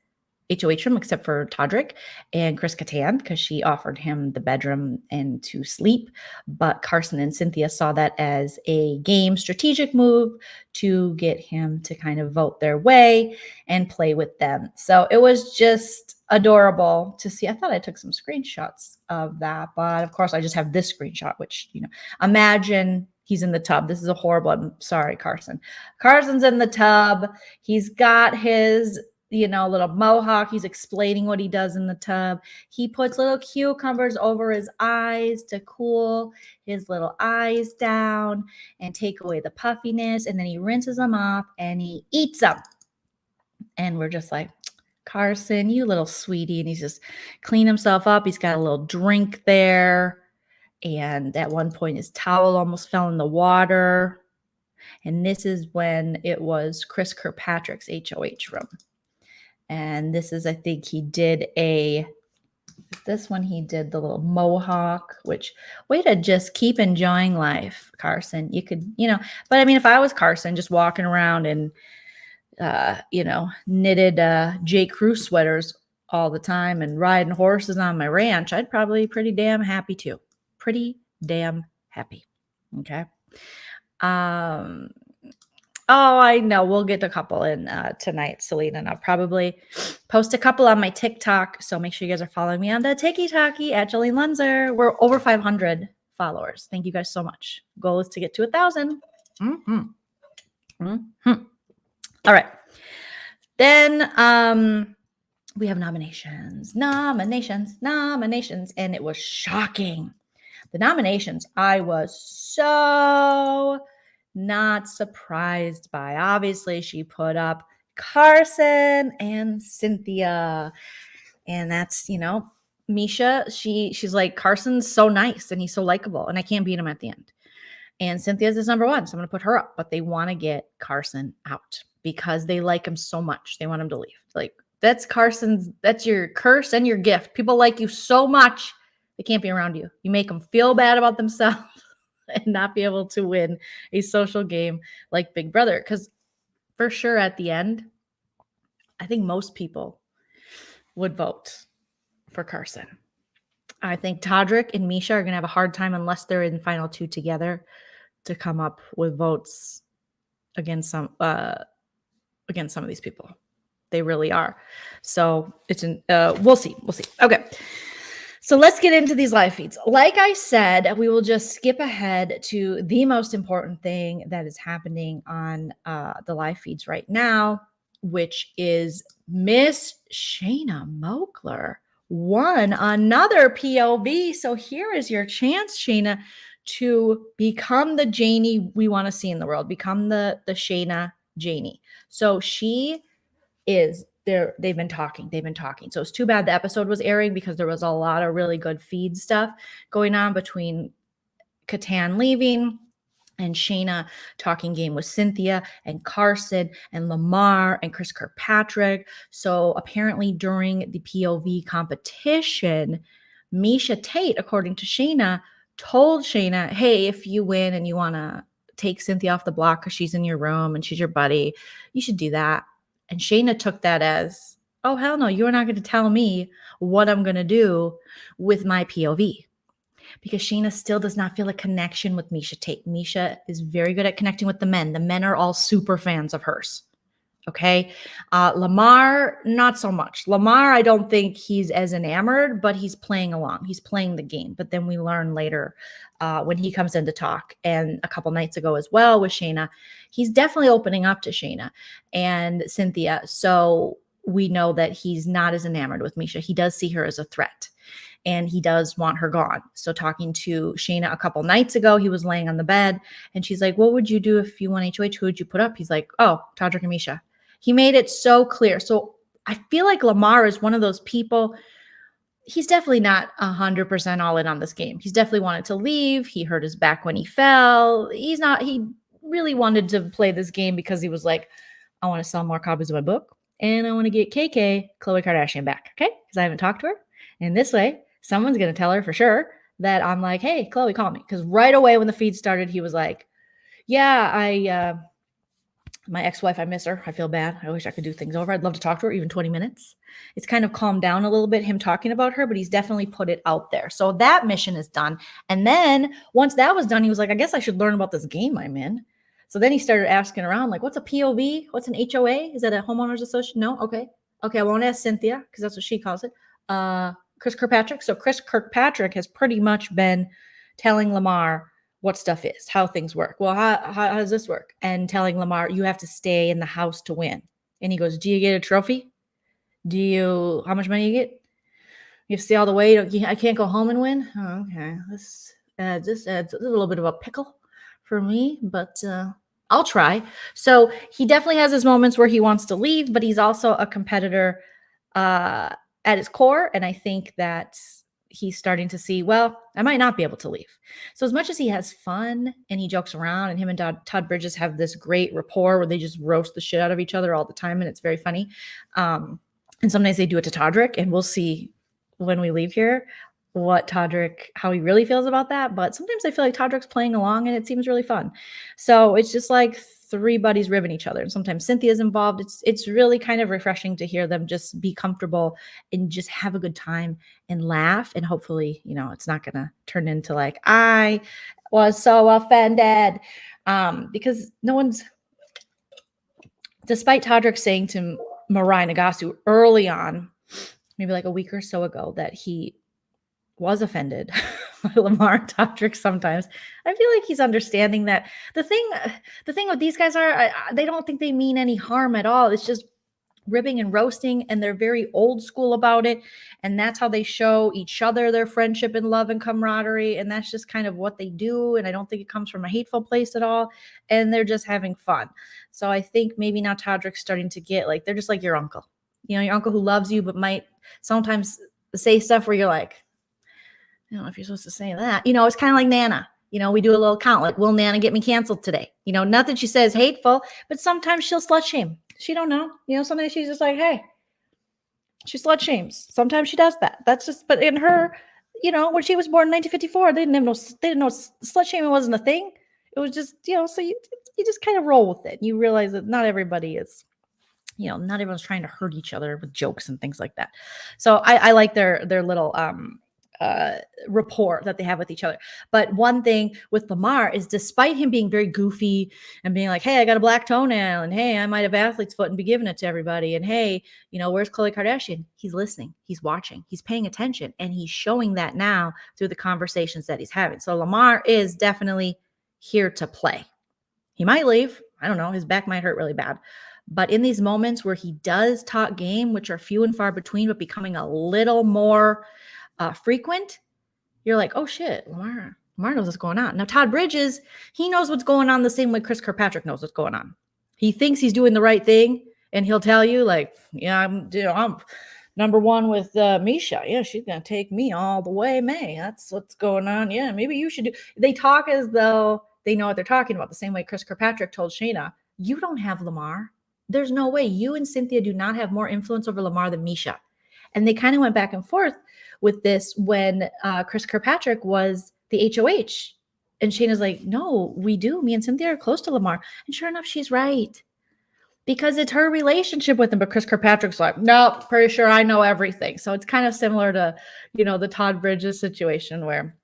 HOH room except for Todrick and Chris Kattan, because she offered him the bedroom and to sleep. But Carson and Cynthia saw that as a game strategic move to get him to kind of vote their way and play with them. So it was just adorable to see. I thought I took some screenshots of that, but of course I just have this screenshot, which, imagine he's in the tub. This is a horrible, I'm sorry, Carson. Carson's in the tub. He's got his little mohawk. He's explaining what he does in the tub. He puts little cucumbers over his eyes to cool his little eyes down and take away the puffiness. And then he rinses them off and he eats them. And we're just like, Carson, you little sweetie. And he's just cleaning himself up. He's got a little drink there. And at one point, his towel almost fell in the water. And this is when it was Chris Kirkpatrick's HOH room. And this is, I think he did this one he did the little mohawk, which way to just keep enjoying life, Carson. You could, but I mean, if I was Carson just walking around and, knitted J. Crew sweaters all the time and riding horses on my ranch, I'd probably be pretty damn happy too. Pretty damn happy. Okay. Oh, I know. We'll get a couple in tonight, Selena. And I'll probably post a couple on my TikTok. So make sure you guys are following me on the TikTok at Joleen Lunzer. We're over 500 followers. Thank you guys so much. Goal is to get to 1,000. All right. Then we have nominations. And it was shocking. The nominations, I was so not surprised by. Obviously, she put up Carson and Cynthia. And that's, Misha, she's like, Carson's so nice and he's so likable and I can't beat him at the end. And Cynthia's is number one, so I'm going to put her up. But they want to get Carson out because they like him so much. They want him to leave. Like, that's your curse and your gift. People like you so much, they can't be around you. You make them feel bad about themselves and not be able to win a social game like Big Brother. Because for sure at the end, I think most people would vote for Carson. I think Todrick and Misha are going to have a hard time unless they're in final two together to come up with votes against some of these people. They really are. So it's we'll see. We'll see. Okay. So let's get into these live feeds. Like I said, we will just skip ahead to the most important thing that is happening on the live feeds right now, which is Miss Shayna Mokler won another POV. So here is your chance, Shayna, to become the Janie we want to see in the world. Become the Shayna Janie. So she is there. They've been talking. So it's too bad the episode was airing because there was a lot of really good feed stuff going on between Catan leaving and Shayna talking game with Cynthia and Carson and Lamar and Chris Kirkpatrick. So apparently during the POV competition, Misha Tate, according to Shayna, told Shayna, hey, if you win and you want to take Cynthia off the block because she's in your room and she's your buddy, you should do that. And Shayna took that as, oh, hell no, you're not going to tell me what I'm going to do with my POV. Because Shayna still does not feel a connection with Misha Tate. Misha is very good at connecting with the men. The men are all super fans of hers. Okay. Lamar, not so much. Lamar, I don't think he's as enamored, but he's playing along. He's playing the game. But then we learn later when he comes in to talk, and a couple nights ago as well with Shayna, he's definitely opening up to Shayna and Cynthia. So we know that he's not as enamored with Misha. He does see her as a threat. And he does want her gone. So talking to Shayna a couple nights ago, he was laying on the bed and she's like, what would you do if you won HOH? Who would you put up? He's like, oh, Todrick and Misha. He made it so clear. So I feel like Lamar is one of those people. He's definitely not 100% all in on this game. He's definitely wanted to leave. He hurt his back when he fell. He really wanted to play this game because he was like, I want to sell more copies of my book and I want to get KK, Khloe Kardashian, back. Okay. Because I haven't talked to her. And this way, someone's going to tell her for sure that I'm like, hey, Khloe, call me. Because right away when the feed started, he was like, yeah, my ex-wife, I miss her. I feel bad. I wish I could do things over. I'd love to talk to her, even 20 minutes. It's kind of calmed down a little bit, him talking about her, but he's definitely put it out there. So that mission is done. And then once that was done, he was like, I guess I should learn about this game I'm in. So then he started asking around, like, what's a POV? What's an HOA? Is that a homeowners association? No? Okay. Okay, I won't ask Cynthia because that's what she calls it. Chris Kirkpatrick. So Chris Kirkpatrick has pretty much been telling Lamar what stuff is, how things work. Well, how does this work? And telling Lamar, you have to stay in the house to win. And he goes, do you get a trophy? How much money you get? You have to stay all the way. I can't go home and win. Oh, okay. This adds a little bit of a pickle for me, but I'll try. So he definitely has his moments where he wants to leave, but he's also a competitor at his core. And I think that he's starting to see, well, I might not be able to leave. So as much as he has fun and he jokes around, and him and Todd Bridges have this great rapport where they just roast the shit out of each other all the time, and it's very funny. And sometimes they do it to Todrick, and we'll see when we leave here how he really feels about that. But sometimes I feel like Todrick's playing along and it seems really fun. So it's just like three buddies ribbing each other. And sometimes Cynthia's involved. It's really kind of refreshing to hear them just be comfortable and just have a good time and laugh. And hopefully, it's not going to turn into like, I was so offended. Because despite Todrick saying to Mariah Nagasu early on, maybe like a week or so ago, that he was offended by Lamar and Todrick sometimes. I feel like he's understanding that the thing with these guys are they don't think they mean any harm at all. It's just ribbing and roasting, and they're very old school about it. And that's how they show each other their friendship and love and camaraderie. And that's just kind of what they do. And I don't think it comes from a hateful place at all. And they're just having fun. So I think maybe now Todrick's starting to get like, they're just like your uncle. Your uncle who loves you, but might sometimes say stuff where you're like, I don't know if you're supposed to say that. It's kind of like Nana. We do a little count, like, will Nana get me canceled today? Not that she says hateful, but sometimes she'll slut shame. She don't know. Sometimes she's just like, hey, she slut shames. Sometimes she does that. That's just, but in her, when she was born in 1954, they didn't know slut shaming wasn't a thing. It was just, so you just kind of roll with it. You realize that not everybody is, not everyone's trying to hurt each other with jokes and things like that. So I like their little rapport that they have with each other. But one thing with Lamar is, despite him being very goofy and being like, hey, I got a black toenail, and hey, I might have athlete's foot and be giving it to everybody, and hey, where's Khloe Kardashian? He's listening, he's watching, he's paying attention, and he's showing that now through the conversations that he's having. So Lamar is definitely here to play. He might leave. I don't know. His back might hurt really bad. But in these moments where he does talk game, which are few and far between, but becoming a little more frequent, you're like, oh shit, Lamar knows what's going on. Now, Todd Bridges, he knows what's going on the same way Chris Kirkpatrick knows what's going on. He thinks he's doing the right thing, and he'll tell you, like, yeah, I'm number one with Misha. Yeah, she's going to take me all the way, May. That's what's going on. Yeah, maybe you should do. They talk as though they know what they're talking about, the same way Chris Kirkpatrick told Shayna, you don't have Lamar. There's no way. You and Cynthia do not have more influence over Lamar than Misha. And they kind of went back and forth with this when Chris Kirkpatrick was the HOH. And Shayna's like, no, we do. Me and Cynthia are close to Lamar. And sure enough, she's right. Because it's her relationship with him. But Chris Kirkpatrick's like, no, pretty sure I know everything. So it's kind of similar to, the Todd Bridges situation, where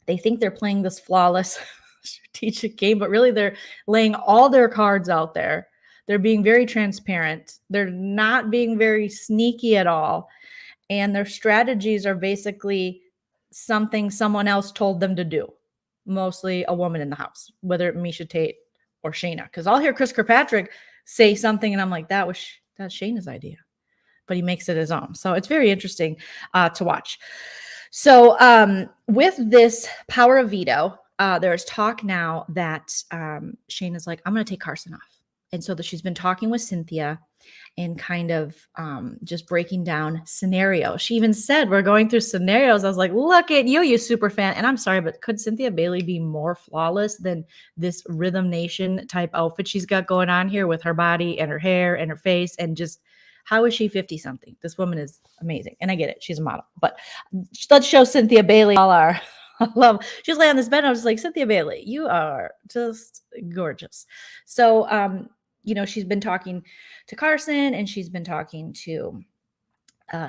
they think they're playing this flawless strategic game, but really they're laying all their cards out there. They're being very transparent. They're not being very sneaky at all. And their strategies are basically something someone else told them to do. Mostly a woman in the house, whether it Misha Tate or Shayna. Because I'll hear Chris Kirkpatrick say something and I'm like, that's Shayna's idea. But he makes it his own. So it's very interesting to watch. So with this power of veto, there's talk now that Shayna's like, I'm going to take Carson off. And so she's been talking with Cynthia and kind of just breaking down scenarios. She even said, we're going through scenarios. I was like, look at you super fan. And I'm sorry, but could Cynthia Bailey be more flawless than this Rhythm Nation type outfit she's got going on here with her body and her hair and her face? And just, how is she 50 something? This woman is amazing. And I get it. She's a model. But let's show Cynthia Bailey all our love. She's laying on this bed. I was like, Cynthia Bailey, you are just gorgeous. So, she's been talking to Carson and she's been talking to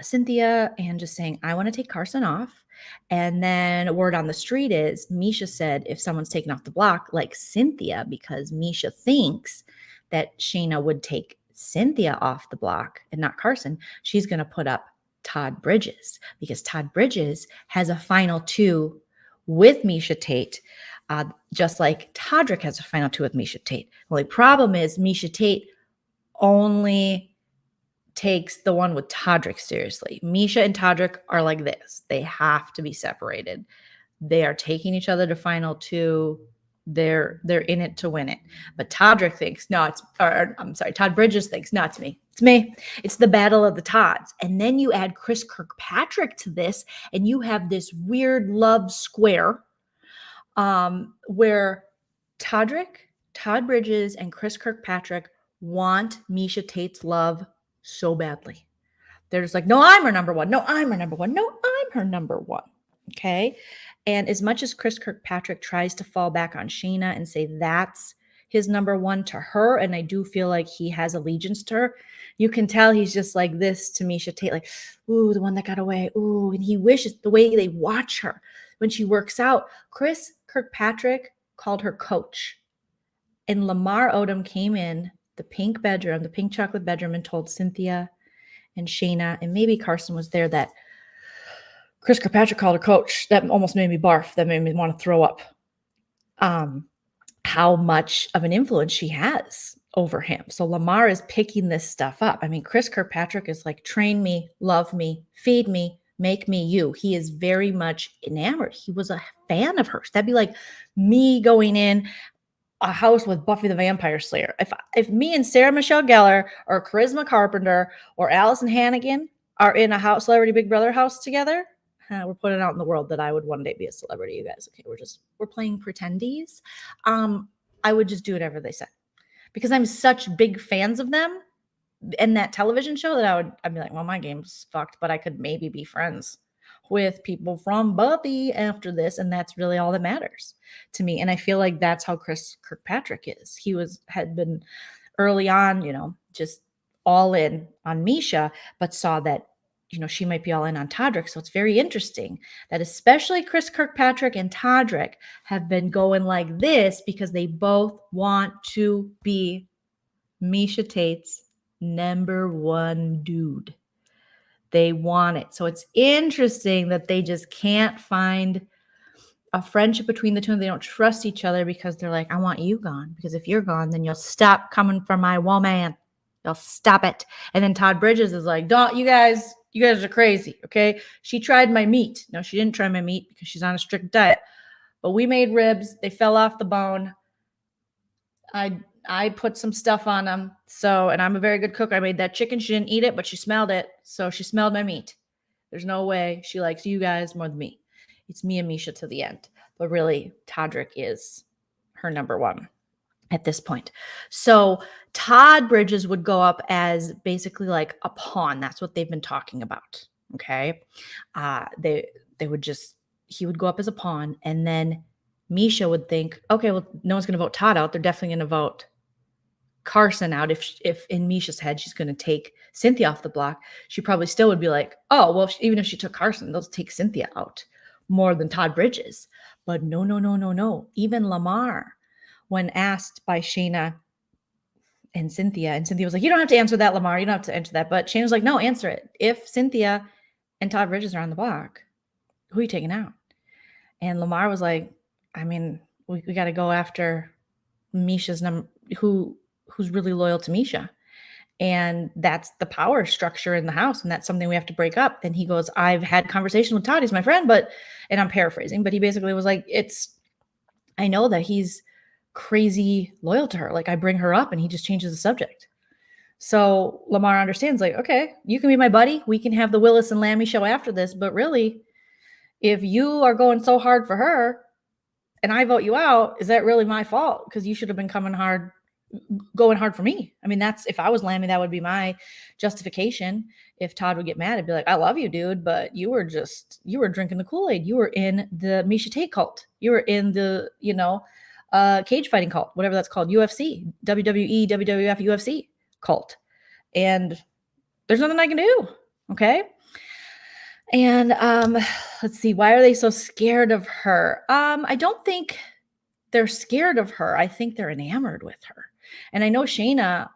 Cynthia and just saying, I want to take Carson off. And then word on the street is Misha said, if someone's taken off the block, like Cynthia, because Misha thinks that Shayna would take Cynthia off the block and not Carson, she's going to put up Todd Bridges, because Todd Bridges has a final two with Misha Tate, just like Todrick has a final two with Misha Tate. The only problem is Misha Tate only takes the one with Todrick seriously. Misha and Todrick are like this. They have to be separated. They are taking each other to final two. They're in it to win it. But Todrick thinks, Todd Bridges thinks, no, it's me. It's me. It's the battle of the Todds. And then you add Chris Kirkpatrick to this, and you have this weird love square where Todd Bridges, and Chris Kirkpatrick want Misha Tate's love so badly. They're just like, no, I'm her number one. No, I'm her number one. No, I'm her number one. Okay. And as much as Chris Kirkpatrick tries to fall back on Shayna and say that's his number one to her, and I do feel like he has allegiance to her, you can tell he's just like this to Misha Tate, like, ooh, the one that got away. Ooh, and he wishes the way they watch her when she works out. Chris Kirkpatrick called her coach. And Lamar Odom came in the pink chocolate bedroom, and told Cynthia and Shayna, and maybe Carson was there, that Chris Kirkpatrick called her coach. That almost made me barf. That made me want to throw up. How much of an influence she has over him. So Lamar is picking this stuff up. I mean, Chris Kirkpatrick is like, train me, love me, feed me, make me you. He is very much enamored. He was a fan of hers. That'd be like me going in a house with Buffy the Vampire Slayer. If me and Sarah Michelle Gellar or Charisma Carpenter or Allison Hannigan are in a house, Celebrity Big Brother house together, we're putting out in the world that I would one day be a celebrity, you guys. Okay, we're playing pretendies. I would just do whatever they said, because I'm such big fans of them and that television show that I'd be like, well, my game's fucked, but I could maybe be friends with people from Buffy after this, and that's really all that matters to me. And I feel like that's how Chris Kirkpatrick is. He had been early on, just all in on Misha, but saw that she might be all in on Todrick. So it's very interesting that especially Chris Kirkpatrick and Todrick have been going like this because they both want to be Misha Tate's number one dude. They want it. So it's interesting that they just can't find a friendship between the two, and they don't trust each other because they're like, I want you gone. Because if you're gone, then you'll stop coming for my woman. You'll stop it. And then Todd Bridges is like, don't, you guys are crazy. Okay. She tried my meat. No, she didn't try my meat because she's on a strict diet. But we made ribs. They fell off the bone. I put some stuff on them. So, and I'm a very good cook. I made that chicken. She didn't eat it, but she smelled it. So she smelled my meat. There's no way she likes you guys more than me. It's me and Misha to the end. But really, Todrick is her number one at this point. So Todd Bridges would go up as basically like a pawn. That's what they've been talking about. Okay. He would go up as a pawn, and then Misha would think, okay, well, no one's going to vote Todd out. They're definitely going to vote Carson out. If in Misha's head she's going to take Cynthia off the block, she probably still would be like, oh, well, even if she took Carson, they'll take Cynthia out more than Todd Bridges. But no. Even Lamar, when asked by Shayna and Cynthia was like, you don't have to answer that, Lamar. You don't have to answer that. But Shayna was like, no, answer it. If Cynthia and Todd Bridges are on the block, who are you taking out? And Lamar was like, I mean, we got to go after Misha's number, who's really loyal to Misha. And that's the power structure in the house. And that's something we have to break up. And he goes, I've had conversations with Todd. He's my friend, and I'm paraphrasing, but he basically was like, I know that he's crazy loyal to her. Like, I bring her up and he just changes the subject. So Lamar understands, like, okay, you can be my buddy. We can have the Willis and Lammy show after this. But really, if you are going so hard for her and I vote you out, is that really my fault? Because you should have been going hard for me. I mean, if I was Lammy, that would be my justification. If Todd would get mad, I'd be like, I love you, dude, but you were drinking the Kool-Aid. You were in the Misha Tate cult. You were in the, cage fighting cult, whatever that's called, UFC, WWE, WWF, UFC cult. And there's nothing I can do. Okay. And let's see, why are they so scared of her? I don't think they're scared of her. I think they're enamored with her. And I know Shayna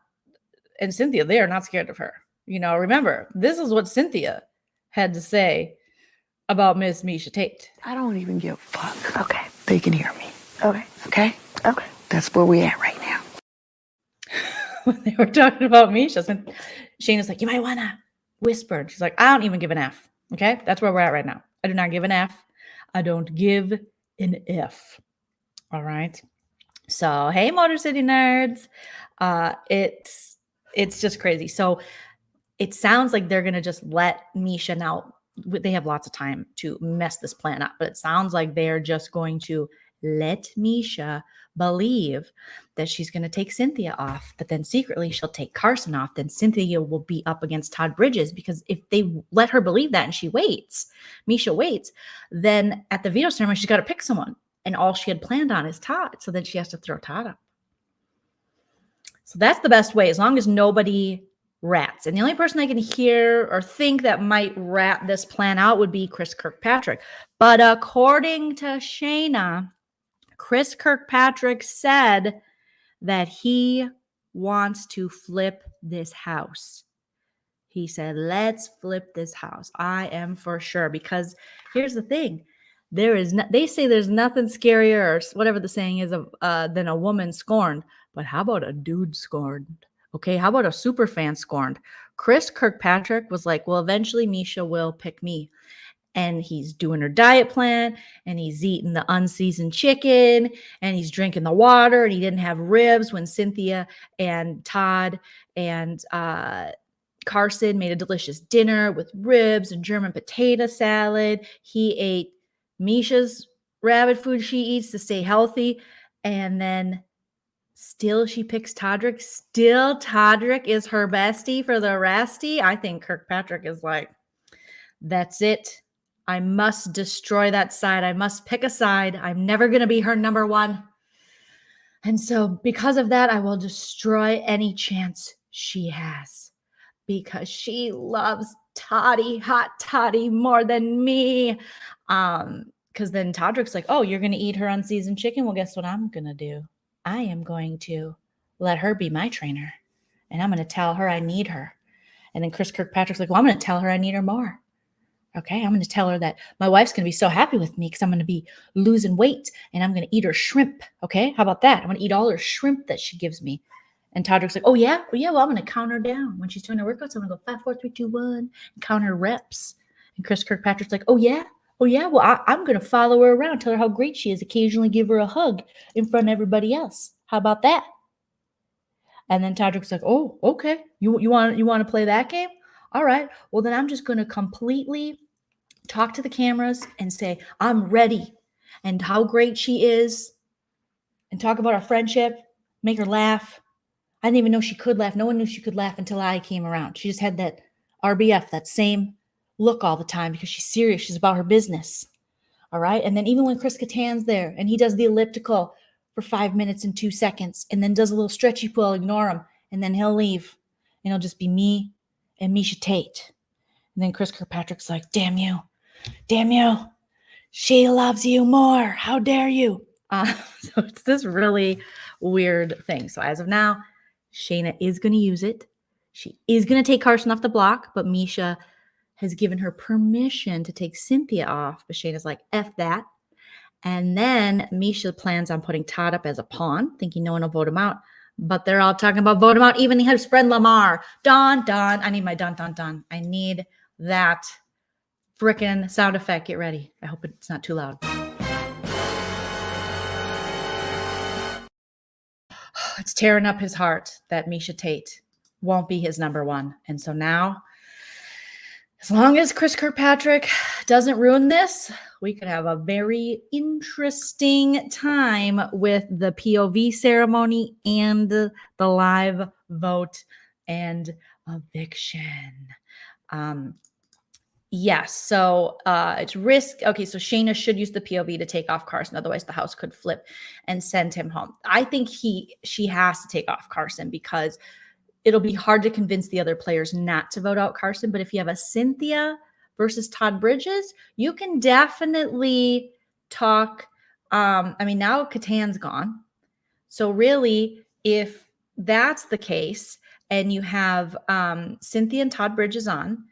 and Cynthia, they are not scared of her. Remember, this is what Cynthia had to say about Miss Misha Tate. I don't even give a fuck. Okay. They can hear me. Okay? Okay. That's where we at right now. When they were talking about Misha, Shayna's like, you might want to whisper. And she's like, I don't even give an F. Okay? That's where we're at right now. I do not give an F. I don't give an F. All right. So, hey, Motor City nerds. It's just crazy. So it sounds like they're going to just let Misha now. They have lots of time to mess this plan up, but it sounds like they're just going to let Misha believe that she's going to take Cynthia off, but then secretly she'll take Carson off. Then Cynthia will be up against Todd Bridges, because if they let her believe that and Misha waits, then at the veto ceremony, she's got to pick someone. And all she had planned on is Todd. So then she has to throw Todd up. So that's the best way, as long as nobody rats. And the only person I can hear or think that might rat this plan out would be Chris Kirkpatrick. But according to Shayna, Chris Kirkpatrick said that he wants to flip this house. He said, let's flip this house. I am for sure. Because here's the thing. They say there's nothing scarier, or whatever the saying is, than a woman scorned. But how about a dude scorned? Okay, how about a super fan scorned? Chris Kirkpatrick was like, well, eventually Misha will pick me. And he's doing her diet plan, and he's eating the unseasoned chicken, and he's drinking the water, and he didn't have ribs when Cynthia and Todd and Carson made a delicious dinner with ribs and German potato salad. He ate Misha's rabbit food she eats to stay healthy. And then still she picks Todrick. Still Todrick is her bestie for the restie. I think Kirkpatrick is like, that's it. I must destroy that side. I must pick a side. I'm never going to be her number one. And so because of that, I will destroy any chance she has, because she loves toddy, hot toddy, more than me. Because then Todrick's like, oh, you're going to eat her unseasoned chicken? Well, guess what I'm going to do? I am going to let her be my trainer. And I'm going to tell her I need her. And then Chris Kirkpatrick's like, well, I'm going to tell her I need her more. Okay, I'm going to tell her that my wife's going to be so happy with me because I'm going to be losing weight and I'm going to eat her shrimp. Okay, how about that? I'm going to eat all her shrimp that she gives me. And Todrick's like, oh, yeah? Oh, yeah, well, I'm going to count her down. When she's doing her workouts, I'm going to go 5, 4, 3, 2, 1 and count her reps. And Chris Kirkpatrick's like, oh, yeah? Oh, yeah? Well, I'm going to follow her around, tell her how great she is, occasionally give her a hug in front of everybody else. How about that? And then Todrick's like, oh, okay. You want to play that game? All right. Well, then I'm just going to completely talk to the cameras and say, I'm ready, and how great she is, and talk about our friendship, make her laugh. I didn't even know she could laugh. No one knew she could laugh until I came around. She just had that RBF, that same look all the time because she's serious. She's about her business. All right. And then even when Chris Kattan's there and he does the elliptical for 5 minutes and 2 seconds and then does a little stretchy pull, I'll ignore him. And then he'll leave and it'll just be me and Misha Tate. And then Chris Kirkpatrick's like, damn you. Damn you. She loves you more. How dare you? So it's this really weird thing. So as of now, Shayna is going to use it. She is going to take Carson off the block, but Misha has given her permission to take Cynthia off. But Shayna's like, F that. And then Misha plans on putting Todd up as a pawn, thinking no one will vote him out. But they're all talking about vote him out. Even his friend Lamar. Don. I need my Don. I need that frickin' sound effect. Get ready. I hope it's not too loud. It's tearing up his heart that Misha Tate won't be his number one. And so now, as long as Chris Kirkpatrick doesn't ruin this, we could have a very interesting time with the POV ceremony and the live vote and eviction. Yes, so it's risk. Okay, so Shayna should use the POV to take off Carson. Otherwise, the house could flip and send him home. I think she has to take off Carson because it'll be hard to convince the other players not to vote out Carson. But if you have a Cynthia versus Todd Bridges, you can definitely talk. Now Kattan's gone. So really, if that's the case and you have Cynthia and Todd Bridges on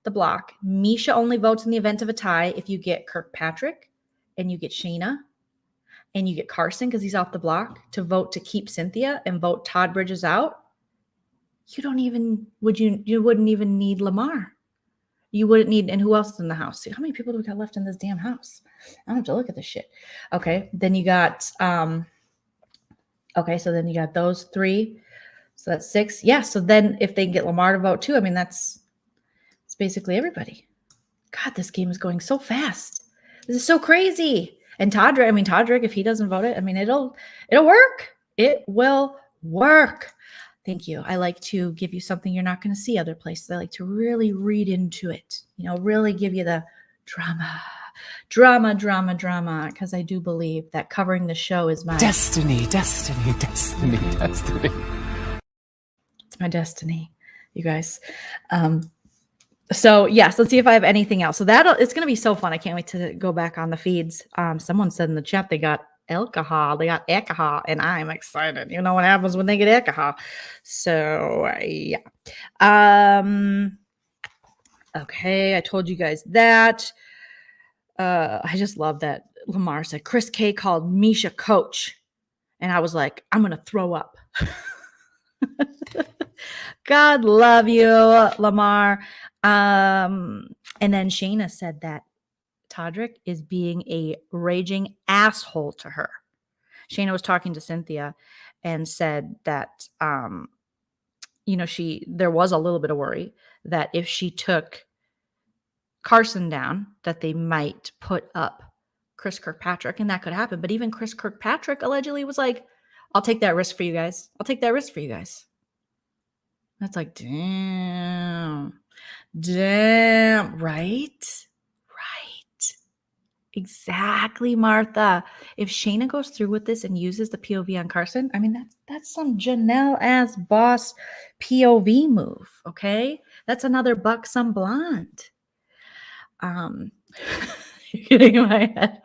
the block, Misha only votes in the event of a tie if you get Kirkpatrick and you get Shayna and you get Carson because he's off the block to vote to keep Cynthia and vote Todd Bridges out. You wouldn't even need Lamar. You wouldn't need, and who else is in the house? How many people do we got left in this damn house? I don't have to look at this shit. Okay, then you got, so then you got those 3. So that's 6. Yeah, so then if they can get Lamar to vote too, it's basically everybody. God, this game is going so fast. This is so crazy. And Todrick, if he doesn't vote it, it'll work. It will work. Thank you. I like to give you something you're not going to see other places. I like to really read into it, really give you the drama, because I do believe that covering the show is my destiny. It's my destiny, you guys. So yes, let's see if I have anything else. So it's going to be so fun. I can't wait to go back on the feeds. Someone said in the chat they got alcohol, and I'm excited. You know what happens when they get alcohol. So yeah. Okay, I told you guys that. I just love that Lamar said Chris K called Misha coach, and I was like, I'm gonna throw up. God love you, Lamar. And then Shayna said that Todrick is being a raging asshole to her. Shayna was talking to Cynthia and said that, there was a little bit of worry that if she took Carson down, that they might put up Chris Kirkpatrick, and that could happen. But even Chris Kirkpatrick allegedly was like, I'll take that risk for you guys. That's like, damn, right? Exactly, Martha. If Shayna goes through with this and uses the POV on Carson, that's some Janelle ass boss POV move, okay? That's another buxom blonde. You're getting my head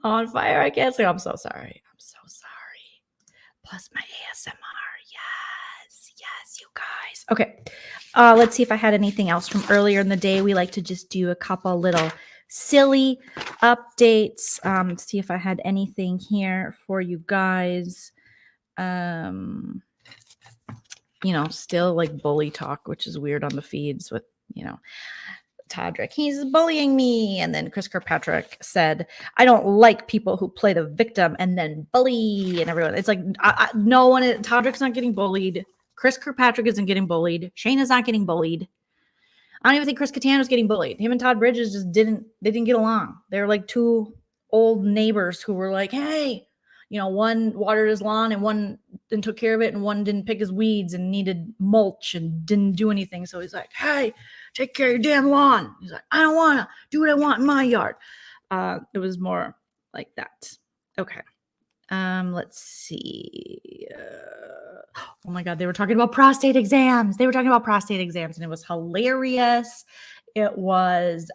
on fire. I can't say I'm so sorry. I'm so sorry. Plus my ASMR. Yes, you guys. Okay. Let's see if I had anything else from earlier in the day. We like to just do a couple little silly updates. See if I had anything here for you guys. Still like bully talk, which is weird on the feeds with, Todrick, he's bullying me. And then Chris Kirkpatrick said, I don't like people who play the victim and then bully and everyone. It's like, no one, Todrick's not getting bullied. Chris Kirkpatrick isn't getting bullied. Shayna's not getting bullied. I don't even think Chris Kattan was getting bullied. Him and Todd Bridges just didn't get along. They were like two old neighbors who were like, hey, one watered his lawn and one didn't took care of it and one didn't pick his weeds and needed mulch and didn't do anything. So he's like, hey, take care of your damn lawn. He's like, I don't want to do what I want in my yard. It was more like that. Okay. Let's see. Oh my God, they were talking about prostate exams. And it was hilarious. It was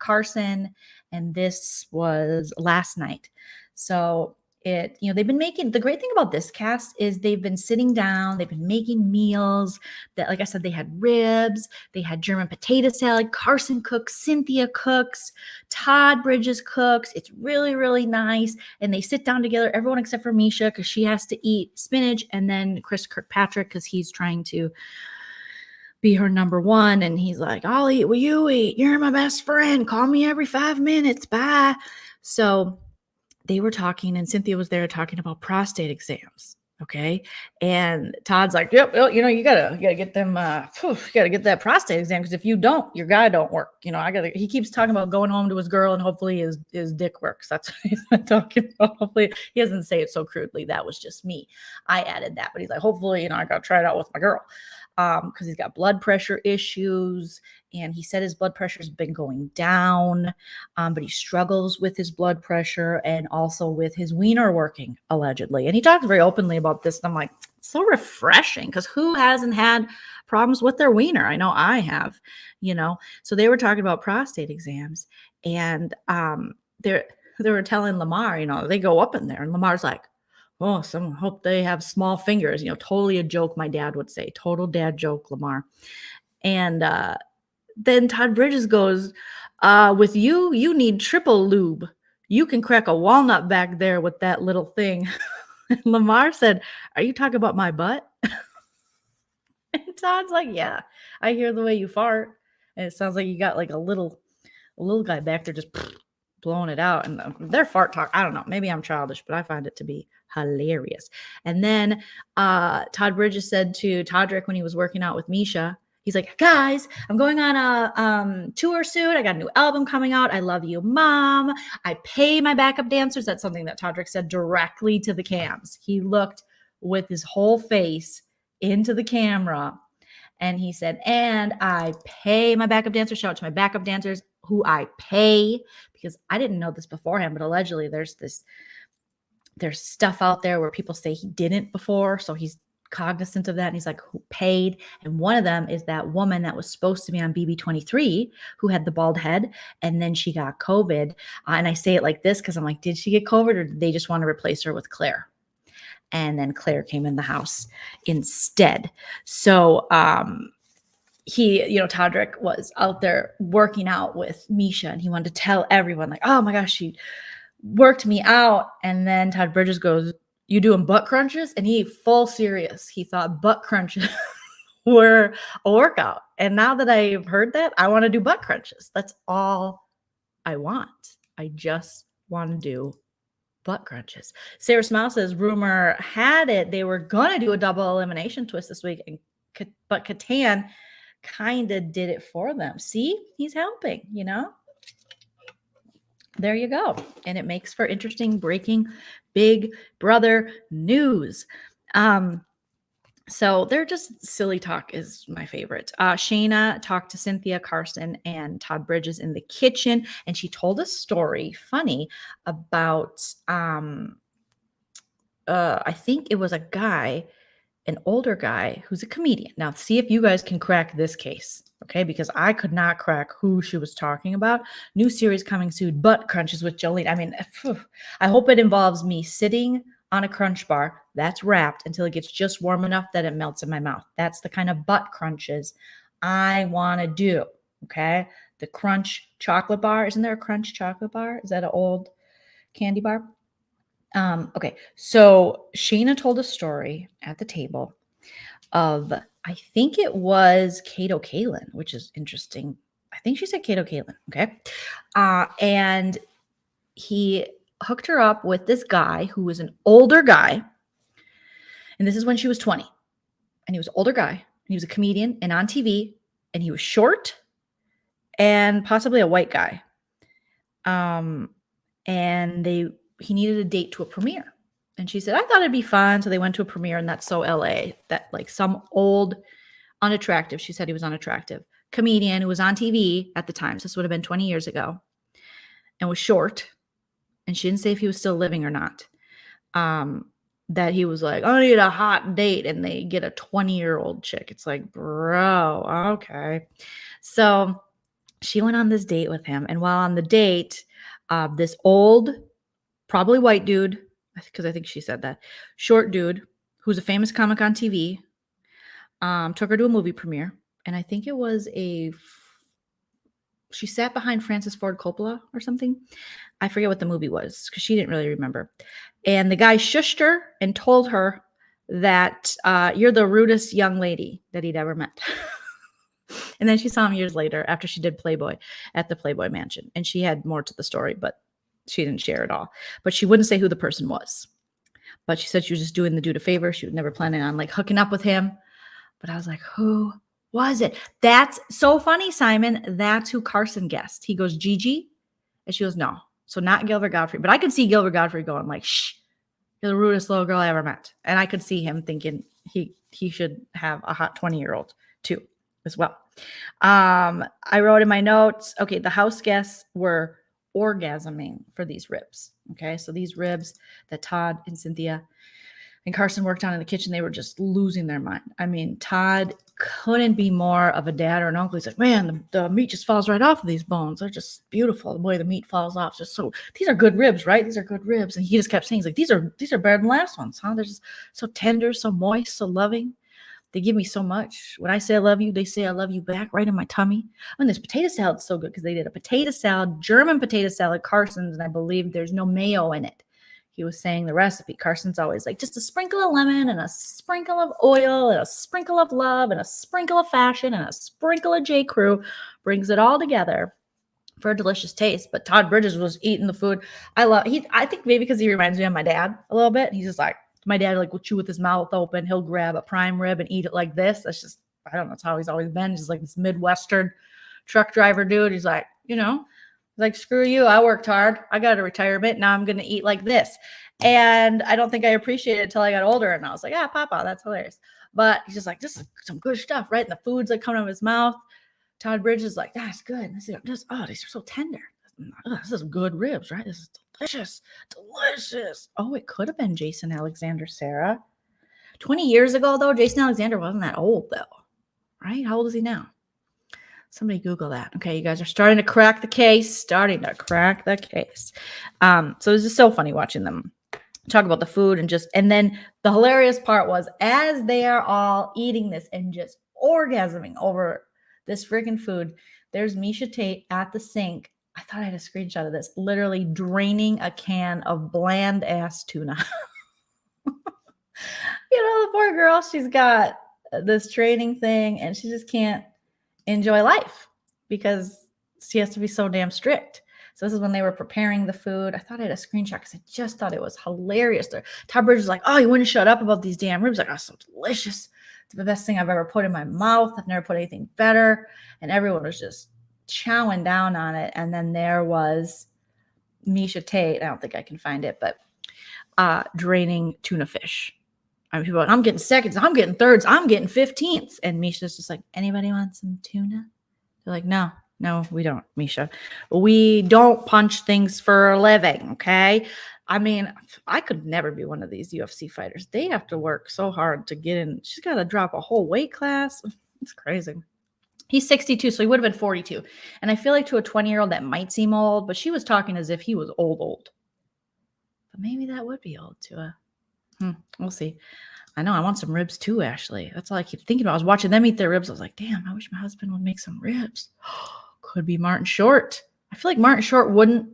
Carson, and this was last night. So they've been making, the great thing about this cast is they've been sitting down, they've been making meals that, like I said, they had ribs, they had German potato salad, Carson cooks, Cynthia cooks, Todd Bridges cooks. It's really, really nice. And they sit down together, everyone except for Misha, because she has to eat spinach, and then Chris Kirkpatrick, because he's trying to be her number one. And he's like, I'll eat what you eat. You're my best friend. Call me every 5 minutes. Bye. So they were talking, and Cynthia was there talking about prostate exams. Okay. And Todd's like, yep, well, you gotta get them, you gotta get that prostate exam. Cause if you don't, your guy don't work. He keeps talking about going home to his girl and hopefully his dick works. That's what he's talking about. Hopefully he doesn't say it so crudely. That was just me. I added that, but he's like, hopefully, I gotta try it out with my girl. Because he's got blood pressure issues, and he said his blood pressure has been going down, but he struggles with his blood pressure and also with his wiener working, allegedly. And he talked very openly about this, and I'm like, so refreshing, because who hasn't had problems with their wiener? I know I have, So they were talking about prostate exams, and they were telling Lamar, they go up in there, and Lamar's like, oh, someone hope they have small fingers. Totally a joke, my dad would say. Total dad joke, Lamar. And then Todd Bridges goes, with you need triple lube. You can crack a walnut back there with that little thing. And Lamar said, are you talking about my butt? And Todd's like, yeah, I hear the way you fart. And it sounds like you got like a little guy back there just blowing it out. And their fart talk, I don't know, maybe I'm childish, but I find it to be hilarious. And then Todd Bridges said to Todrick when he was working out with Misha, he's like, guys, I'm going on a tour soon. I got a new album coming out. I love you, Mom. I pay my backup dancers. That's something that Todrick said directly to the cams. He looked with his whole face into the camera, and he said, and I pay my backup dancers. Shout out to my backup dancers who I pay, because I didn't know this beforehand, but allegedly there's stuff out there where people say he didn't before. So he's cognizant of that. And he's like, who paid? And one of them is that woman that was supposed to be on BB23 who had the bald head, and then she got COVID. And I say it like this because I'm like, did she get COVID, or did they just want to replace her with Claire? And then Claire came in the house instead. So Todrick was out there working out with Misha, and he wanted to tell everyone, like, oh my gosh, she worked me out. And then Todd Bridges goes, you doing butt crunches? And he full serious. He thought butt crunches were a workout. And now that I've heard that, I want to do butt crunches. That's all I want. I just want to do butt crunches. Sarah Smile says, rumor had it they were going to do a double elimination twist this week, but Kattan kind of did it for them. See, he's helping, There you go. And it makes for interesting breaking Big Brother news. So they're just silly talk is my favorite. Shayna talked to Cynthia, Carson, and Todd Bridges in the kitchen, and she told a story, funny, about I think it was a guy an older guy who's a comedian. Now, see if you guys can crack this case, okay? Because I could not crack who she was talking about. New series coming soon, Butt Crunches with Joleen. I mean, I hope it involves me sitting on a crunch bar that's wrapped until it gets just warm enough that it melts in my mouth. That's the kind of butt crunches I want to do, okay? The crunch chocolate bar. Isn't there a crunch chocolate bar? Is that an old candy bar? Okay, so Shayna told a story at the table of, I think it was Kato Kalin, which is interesting. I think she said Kato Kalin, okay? And he hooked her up with this guy who was an older guy. And this is when she was 20. And he was an older guy. And he was a comedian and on TV. And he was short and possibly a white guy. And he needed a date to a premiere. And she said, I thought it'd be fun. So they went to a premiere, and that's so LA that like some old, unattractive, she said he was unattractive, comedian who was on TV at the time. So this would have been 20 years ago, and was short. And she didn't say if he was still living or not. That he was like, I need a hot date. And they get a 20-year-old chick. It's like, bro, okay. So she went on this date with him. And while on the date, this old, probably white dude, because I think she said that, short dude who's a famous comic on TV, took her to a movie premiere. And I think it was she sat behind Francis Ford Coppola or something. I forget what the movie was because she didn't really remember. And the guy shushed her and told her that you're the rudest young lady that he'd ever met. And then she saw him years later after she did Playboy at the Playboy Mansion. And she had more to the story, but she didn't share it all. But she wouldn't say who the person was. But she said she was just doing the dude a favor. She was never planning on like hooking up with him. But I was like, who was it? That's so funny, Simon. That's who Carson guessed. He goes, Gigi. And she goes, no. So not Gilbert Gottfried. But I could see Gilbert Gottfried going like, shh, you're the rudest little girl I ever met. And I could see him thinking he should have a hot 20-year-old too as well. I wrote in my notes, okay, the house guests were orgasming for these ribs. Okay, so these ribs that Todd and Cynthia and Carson worked on in the kitchen, they were just losing their mind. I mean, Todd couldn't be more of a dad or an uncle. He's like, man, the meat just falls right off of these bones. They're just beautiful. The way the meat falls off, just so, these are good ribs, right? These are good ribs. And he just kept saying, he's like, these are better than the last ones, huh? They're just so tender, so moist, so loving. They give me so much. When I say I love you, they say I love you back right in my tummy. And this potato salad's so good because they did a potato salad, German potato salad, Carson's, and I believe there's no mayo in it. He was saying the recipe. Carson's always like, just a sprinkle of lemon and a sprinkle of oil and a sprinkle of love and a sprinkle of fashion and a sprinkle of J. Crew. Brings it all together for a delicious taste. But Todd Bridges was eating the food. I think maybe because he reminds me of my dad a little bit. He's just like, my dad like will chew with his mouth open. He'll grab a prime rib and eat it like this. That's just, I don't know. That's how he's always been. He's like this Midwestern truck driver dude. He's like, like, screw you. I worked hard. I got a retirement. Now I'm going to eat like this. And I don't think I appreciated it until I got older. And I was like, yeah, Papa, that's hilarious. But he's just like, this is some good stuff, right? And the food's like coming out of his mouth. Todd Bridges is like, that's good. These are so tender. This is good ribs, right? This is delicious. Delicious. Oh, it could have been Jason Alexander, Sarah. 20 years ago, though, Jason Alexander wasn't that old, though. Right? How old is he now? Somebody Google that. Okay, you guys are starting to crack the case. So this is so funny watching them talk about the food and then the hilarious part was as they are all eating this and just orgasming over this freaking food, there's Misha Tate at the sink. I thought I had a screenshot of this, literally draining a can of bland ass tuna. The poor girl, she's got this training thing and she just can't enjoy life because she has to be so damn strict. So this is when they were preparing the food. I thought I had a screenshot because I just thought it was hilarious. Todd Bridges was like, oh, you wouldn't shut up about these damn ribs. Like, oh, so delicious. It's the best thing I've ever put in my mouth. I've never put anything better. And everyone was just chowing down on it. And then there was Misha Tate. I don't think I can find it, but draining tuna fish. I mean, people are like, I'm getting seconds. I'm getting thirds. I'm getting 15ths. And Misha's just like, anybody want some tuna? They're like, no, we don't, Misha. We don't punch things for a living, okay? I mean, I could never be one of these UFC fighters. They have to work so hard to get in. She's got to drop a whole weight class. It's crazy. He's 62, so he would have been 42. And I feel like to a 20-year-old that might seem old, but she was talking as if he was old. But maybe that would be old to a. We'll see. I know I want some ribs too, Ashley. That's all I keep thinking about. I was watching them eat their ribs. I was like, damn, I wish my husband would make some ribs. Could be Martin Short. I feel like Martin Short wouldn't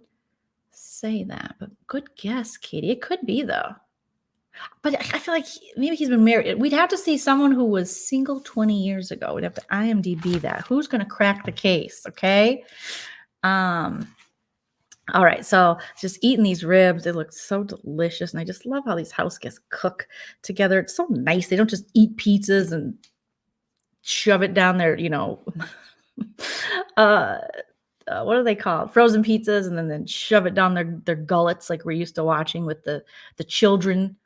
say that, but good guess, Katie. It could be though. But I feel like maybe he's been married. We'd have to see someone who was single 20 years ago. We'd have to IMDb that. Who's going to crack the case? Okay. All right, so just eating these ribs. They look so delicious, and I just love how these house guests cook together. It's so nice. They don't just eat pizzas and shove it down their, what are they called? Frozen pizzas, and then shove it down their gullets like we're used to watching with the children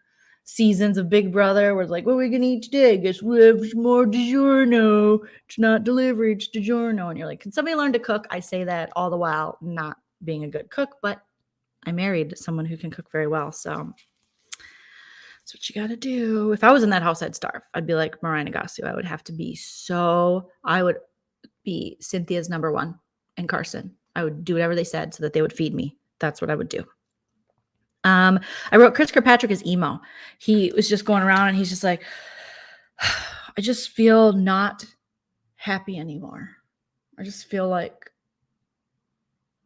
seasons of Big Brother, where it's like, what are we gonna eat today? Guess we have some more DiGiorno. It's not delivery, it's DiGiorno. And you're like, can somebody learn to cook? I say that all the while not being a good cook, but I married someone who can cook very well, so that's what you got to do. If I was in that house, I'd starve. I'd be like Marina Gasu. I would be Cynthia's number one and Carson. I would do whatever they said so that they would feed me. That's what I would do. I wrote Chris Kirkpatrick as emo. He was just going around and he's just like, I just feel not happy anymore. I just feel like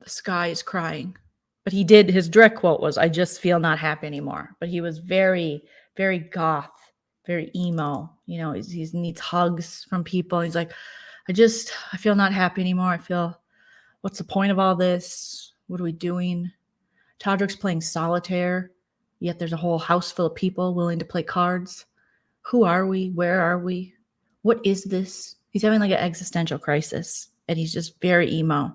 the sky is crying. But his direct quote was, I just feel not happy anymore. But he was very, very goth, very emo. He needs hugs from people. He's like, I feel not happy anymore. What's the point of all this? What are we doing? Todrick's playing solitaire, yet there's a whole house full of people willing to play cards. Who are we? Where are we? What is this? He's having like an existential crisis, and he's just very emo.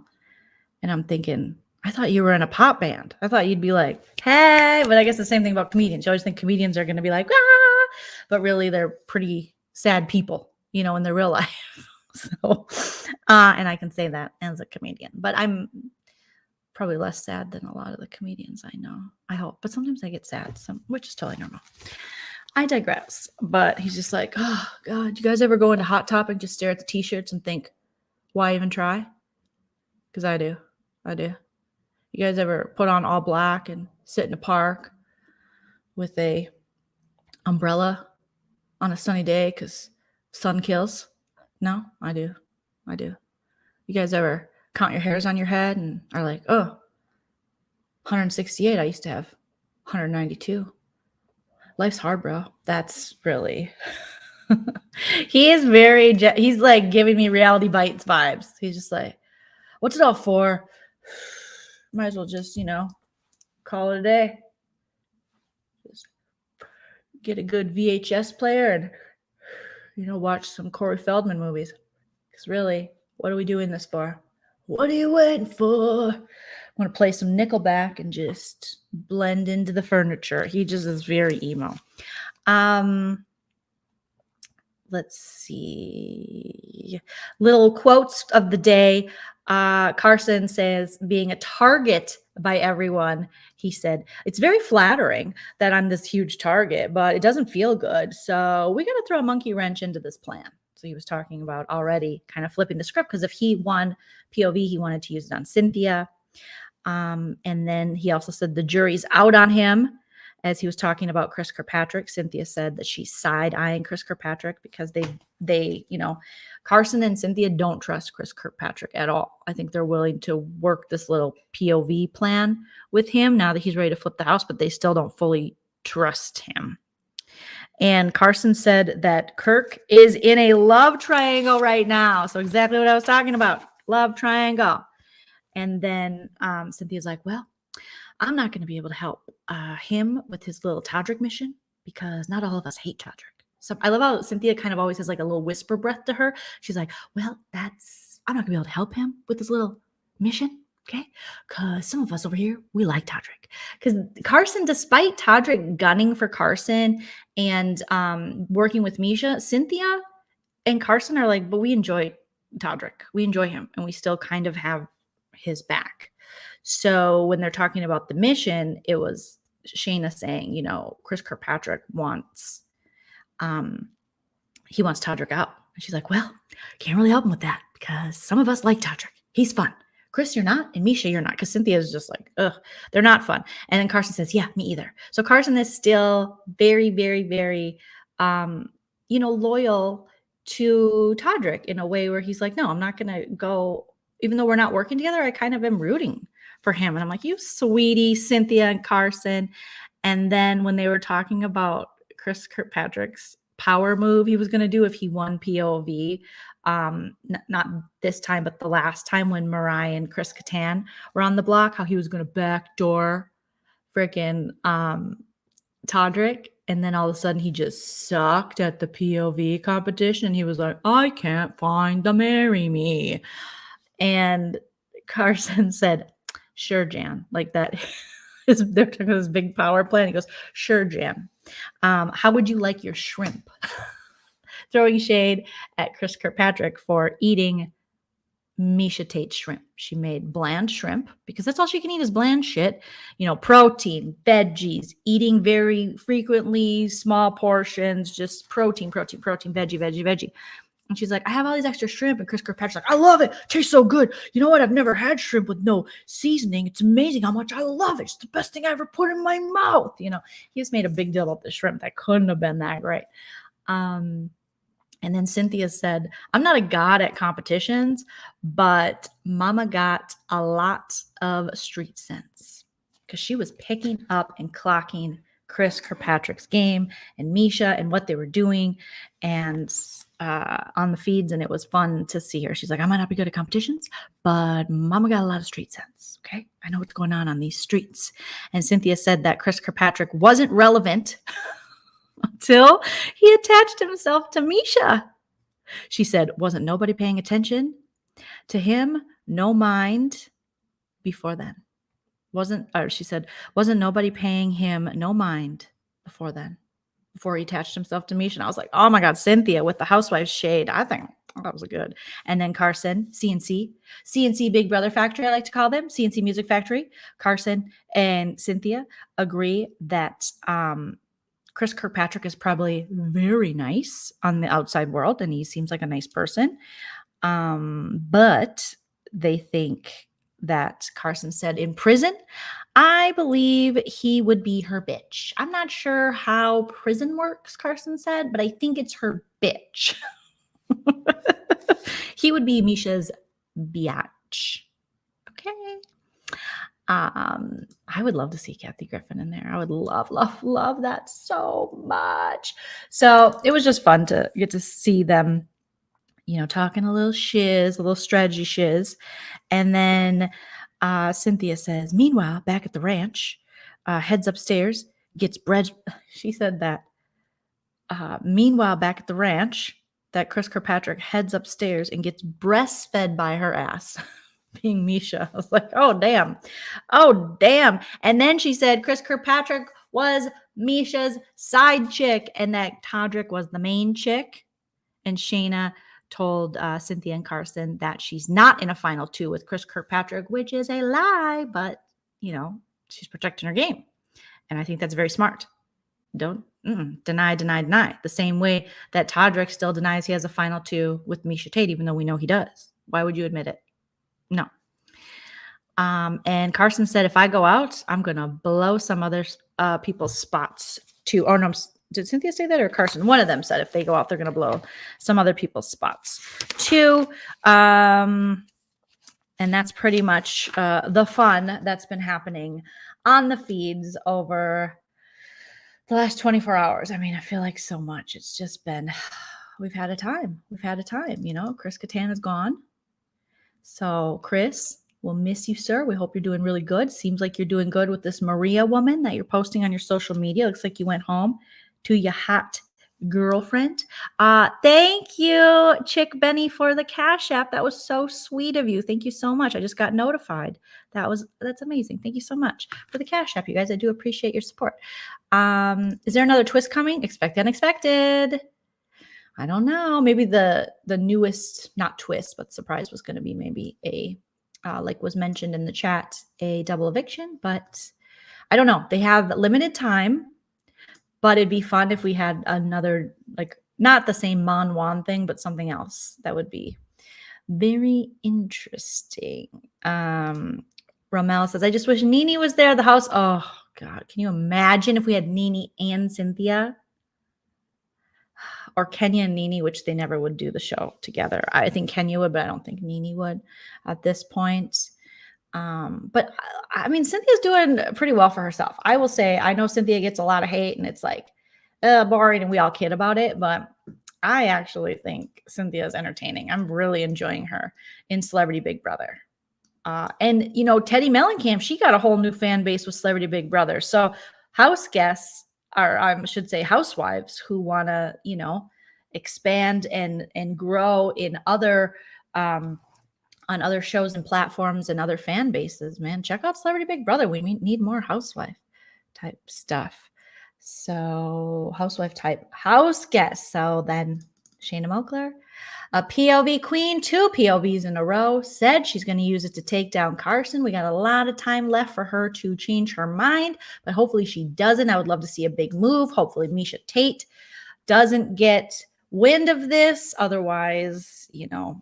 And I'm thinking, I thought you were in a pop band. I thought you'd be like, hey, but I guess the same thing about comedians. You always think comedians are going to be like, ah, but really they're pretty sad people, in their real life. So, and I can say that as a comedian, but I'm probably less sad than a lot of the comedians I know. I hope, but sometimes I get sad, which is totally normal. I digress, but he's just like, oh God, you guys ever go into Hot Topic, just stare at the t-shirts and think, why even try? Because I do. You guys ever put on all black and sit in a park with a umbrella on a sunny day because sun kills? No, I do. You guys ever count your hairs on your head and are like, oh, 168, I used to have 192. Life's hard, bro. That's really... he's like giving me Reality Bites vibes. He's just like, what's it all for? Might as well just, call it a day. Just get a good VHS player and, watch some Corey Feldman movies. Because really, what are we doing this for? What are you waiting for? I want to play some Nickelback and just blend into the furniture. He just is very emo. Let's see. Little quotes of the day. Carson says, being a target by everyone, he said, it's very flattering that I'm this huge target, but it doesn't feel good. So we got to throw a monkey wrench into this plan. So he was talking about already kind of flipping the script, because if he won POV, he wanted to use it on Cynthia. And then he also said the jury's out on him. As he was talking about Chris Kirkpatrick, Cynthia said that she's side-eyeing Chris Kirkpatrick because they, Carson and Cynthia don't trust Chris Kirkpatrick at all. I think they're willing to work this little POV plan with him now that he's ready to flip the house, but they still don't fully trust him. And Carson said that Kirk is in a love triangle right now. So exactly what I was talking about, love triangle. And then Cynthia's like, well, I'm not going to be able to help him with his little Todrick mission because not all of us hate Todrick. So I love how Cynthia kind of always has like a little whisper breath to her. She's like, well, I'm not going to be able to help him with his little mission. Okay. Because some of us over here, we like Todrick. Because Carson, despite Todrick gunning for Carson and working with Misha, Cynthia and Carson are like, but we enjoy Todrick. We enjoy him. And we still kind of have his back. So when they're talking about the mission, it was Shayna saying, you know, Chris Kirkpatrick wants, he wants Todrick out. And she's like, well, can't really help him with that because some of us like Todrick. He's fun. Chris, you're not. And Misha, you're not. Because Cynthia is just like, ugh, they're not fun. And then Carson says, yeah, me either. So Carson is still very, very, very, loyal to Todrick in a way where he's like, no, I'm not going to go, even though we're not working together, I kind of am rooting for him. And I'm like, you sweetie, Cynthia and Carson. And then when they were talking about Chris Kirkpatrick's power move he was going to do if he won POV, not this time, but the last time when Mariah and Chris Kattan were on the block, how he was going to backdoor freaking Todrick. And then all of a sudden he just sucked at the POV competition. And he was like, I can't find the marry me. And Carson said, sure, Jan, like that. They're talking about this big power plan. He goes, sure, Jan. How would you like your shrimp? Throwing shade at Chris Kirkpatrick for eating Misha Tate's shrimp. She made bland shrimp because that's all she can eat is bland shit. You know, protein, veggies, eating very frequently, small portions, just protein, veggie. And she's like, I have all these extra shrimp. And Chris Kirkpatrick's like, I love it. Tastes so good. You know what? I've never had shrimp with no seasoning. It's amazing how much I love it. It's the best thing I ever put in my mouth. You know, he just made a big deal about the shrimp. That couldn't have been that great. And then Cynthia said, I'm not a god at competitions, but Mama got a lot of street sense because she was picking up and clocking Chris Kirkpatrick's game and Misha and what they were doing and on the feeds. And it was fun to see her. She's like, I might not be good at competitions, but Mama got a lot of street sense. Okay. I know what's going on these streets. And Cynthia said that Chris Kirkpatrick wasn't relevant until he attached himself to Misha. She said, wasn't nobody paying attention to him? No mind before then. She said, wasn't nobody paying him no mind before then, before he attached himself to Misha. And I was like, oh my God, Cynthia with the housewife shade. I think that was good. And then Carson, CNC Big Brother Factory, I like to call them, CNC Music Factory. Carson and Cynthia agree that Chris Kirkpatrick is probably very nice on the outside world, and he seems like a nice person. But they think that Carson said in prison, I believe he would be her bitch. I'm not sure how prison works, Carson said, but I think it's her bitch. He would be Misha's biatch. Okay. I would love to see Kathy Griffin in there. I would love that so much. So it was just fun to get to see them, you know, talking a little shiz, a little strategy shiz. And then Cynthia says, meanwhile, back at the ranch, heads upstairs, gets bread. She said that. Meanwhile, back at the ranch, that Chris Kirkpatrick heads upstairs and gets breastfed by her ass. Being Misha. I was like, oh, damn. And then she said Chris Kirkpatrick was Misha's side chick and that Todrick was the main chick. And Shayna told Cynthia and Carson that she's not in a final two with Chris Kirkpatrick, which is a lie, but, you know, she's protecting her game. And I think that's very smart. Don't deny. The same way that Todrick still denies he has a final two with Misha Tate, even though we know he does. Why would you admit it? No. And Carson said, if I go out, I'm going to blow some other people's spots too. Or no, did Cynthia say that or Carson? One of them said if they go out, they're going to blow some other people's spots too. And that's pretty much the fun that's been happening on the feeds over the last 24 hours. I mean, I feel like so much. It's just been, we've had a time, you know. Chris Kattan is gone. So Chris, we'll miss you, sir. We hope you're doing really good. Seems like you're doing good with this Maria woman that you're posting on your social media. Looks like you went home to your hot girlfriend. Thank you, Chick Benny, for the Cash App. That was so sweet of you. Thank you so much. I just got notified. That's amazing. Thank you so much for the Cash App, you guys. I do appreciate your support. Is there another twist coming? Expect the unexpected. I don't know. Maybe the newest, not twist, but surprise was going to be maybe a, like was mentioned in the chat, a double eviction. But I don't know. They have limited time, but it'd be fun if we had another, like, not the same Mon Wan thing, but something else. That would be very interesting. Romel says, I just wish Nene was there at the house. Oh, God. Can you imagine if we had Nene and Cynthia? Or Kenya and Nene, which they never would do the show together. I think Kenya would, but I don't think Nene would at this point. But I mean, Cynthia's doing pretty well for herself. I will say, I know Cynthia gets a lot of hate and it's like boring and we all kid about it, but I actually think Cynthia's entertaining. I'm really enjoying her in Celebrity Big Brother. And, you know, Teddy Mellencamp, she got a whole new fan base with Celebrity Big Brother. So house guests, or I should say housewives who want to, you know, expand and grow in other on other shows and platforms and other fan bases, man, check out Celebrity Big Brother. We need more housewife type stuff. So housewife type house guests. So then Shayna Moakler, a POV queen, 2 POVs in a row, said she's going to use it to take down Carson. We got a lot of time left for her to change her mind, but hopefully she doesn't. I would love to see a big move. Hopefully Misha Tate doesn't get wind of this. Otherwise, you know,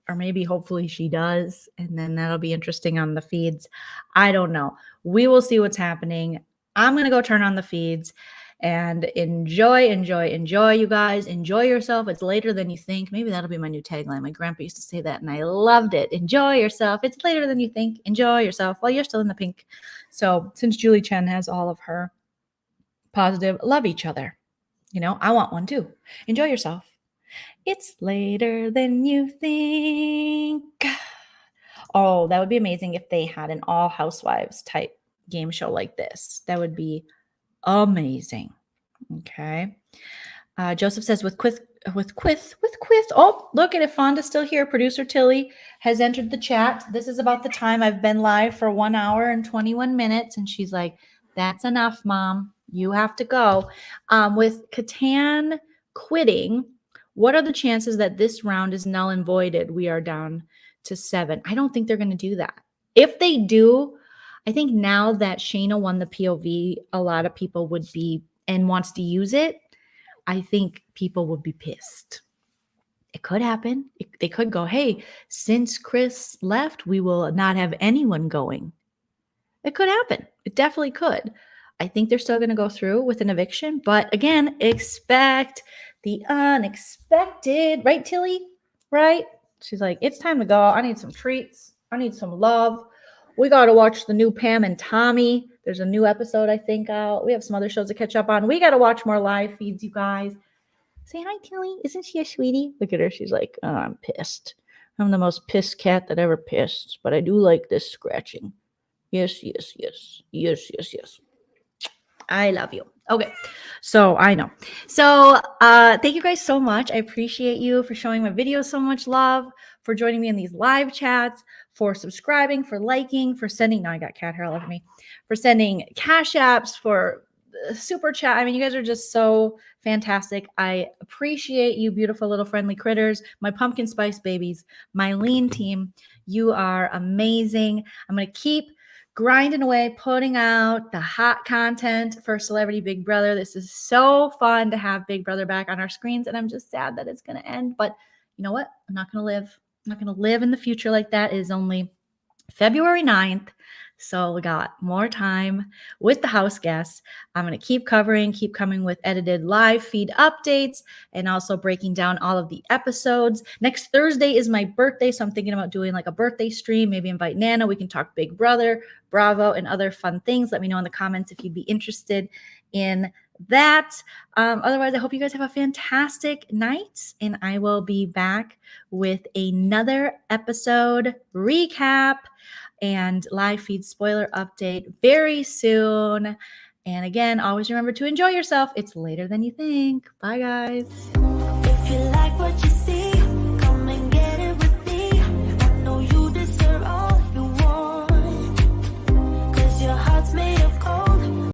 or maybe hopefully she does, and then that'll be interesting on the feeds. I don't know. We will see what's happening. I'm going to go turn on the feeds and enjoy, you guys. Enjoy yourself. It's later than you think. Maybe that'll be my new tagline. My grandpa used to say that, and I loved it. Enjoy yourself. It's later than you think. Enjoy yourself while you're still in the pink. So since Julie Chen has all of her positive, love each other. You know, I want one too. Enjoy yourself. It's later than you think. Oh, that would be amazing if they had an all housewives type game show like this. That would be amazing. Okay. Joseph says with Quith. Oh, look at it. Fonda's still here. Producer Tilly has entered the chat. This is about the time I've been live for 1 hour and 21 minutes. And she's like, that's enough, Mom. You have to go. With Catan quitting, what are the chances that this round is null and voided? We are down to 7. I don't think they're going to do that. If they do, I think now that Shayna won the POV, a lot of people would be and wants to use it. I think people would be pissed. It could happen. They could go, hey, since Chris left, we will not have anyone going. It could happen. It definitely could. I think they're still going to go through with an eviction. But again, expect the unexpected. Right, Tilly? Right? She's like, it's time to go. I need some treats. I need some love. We got to watch the new Pam and Tommy. There's a new episode, I think, out. We have some other shows to catch up on. We got to watch more live feeds, you guys. Say hi, Tilly. Isn't she a sweetie? Look at her. She's like, oh, I'm pissed. I'm the most pissed cat that ever pissed. But I do like this scratching. Yes. I love you. Okay. So I know. So thank you guys so much. I appreciate you for showing my videos so much love, for joining me in these live chats, for subscribing, for liking, for sending, now I got cat hair all over me, for sending cash apps, for super chat. I mean, you guys are just so fantastic. I appreciate you, beautiful little friendly critters, my pumpkin spice babies, my lean team. You are amazing. I'm going to keep grinding away, putting out the hot content for Celebrity Big Brother. This is so fun to have Big Brother back on our screens, and I'm just sad that it's going to end. But you know what? I'm not going to live. I'm not going to live in the future like that. It is only February 9th. So we got more time with the house guests. I'm going to keep coming with edited live feed updates and also breaking down all of the episodes. Next Thursday is my birthday, so I'm thinking about doing like a birthday stream, maybe invite Nana. We can talk Big Brother, Bravo, and other fun things. Let me know in the comments if you'd be interested in that. Otherwise, I hope you guys have a fantastic night, and I will be back with another episode recap and live feed spoiler update very soon. And again, always remember to enjoy yourself. It's later than you think. Bye, guys.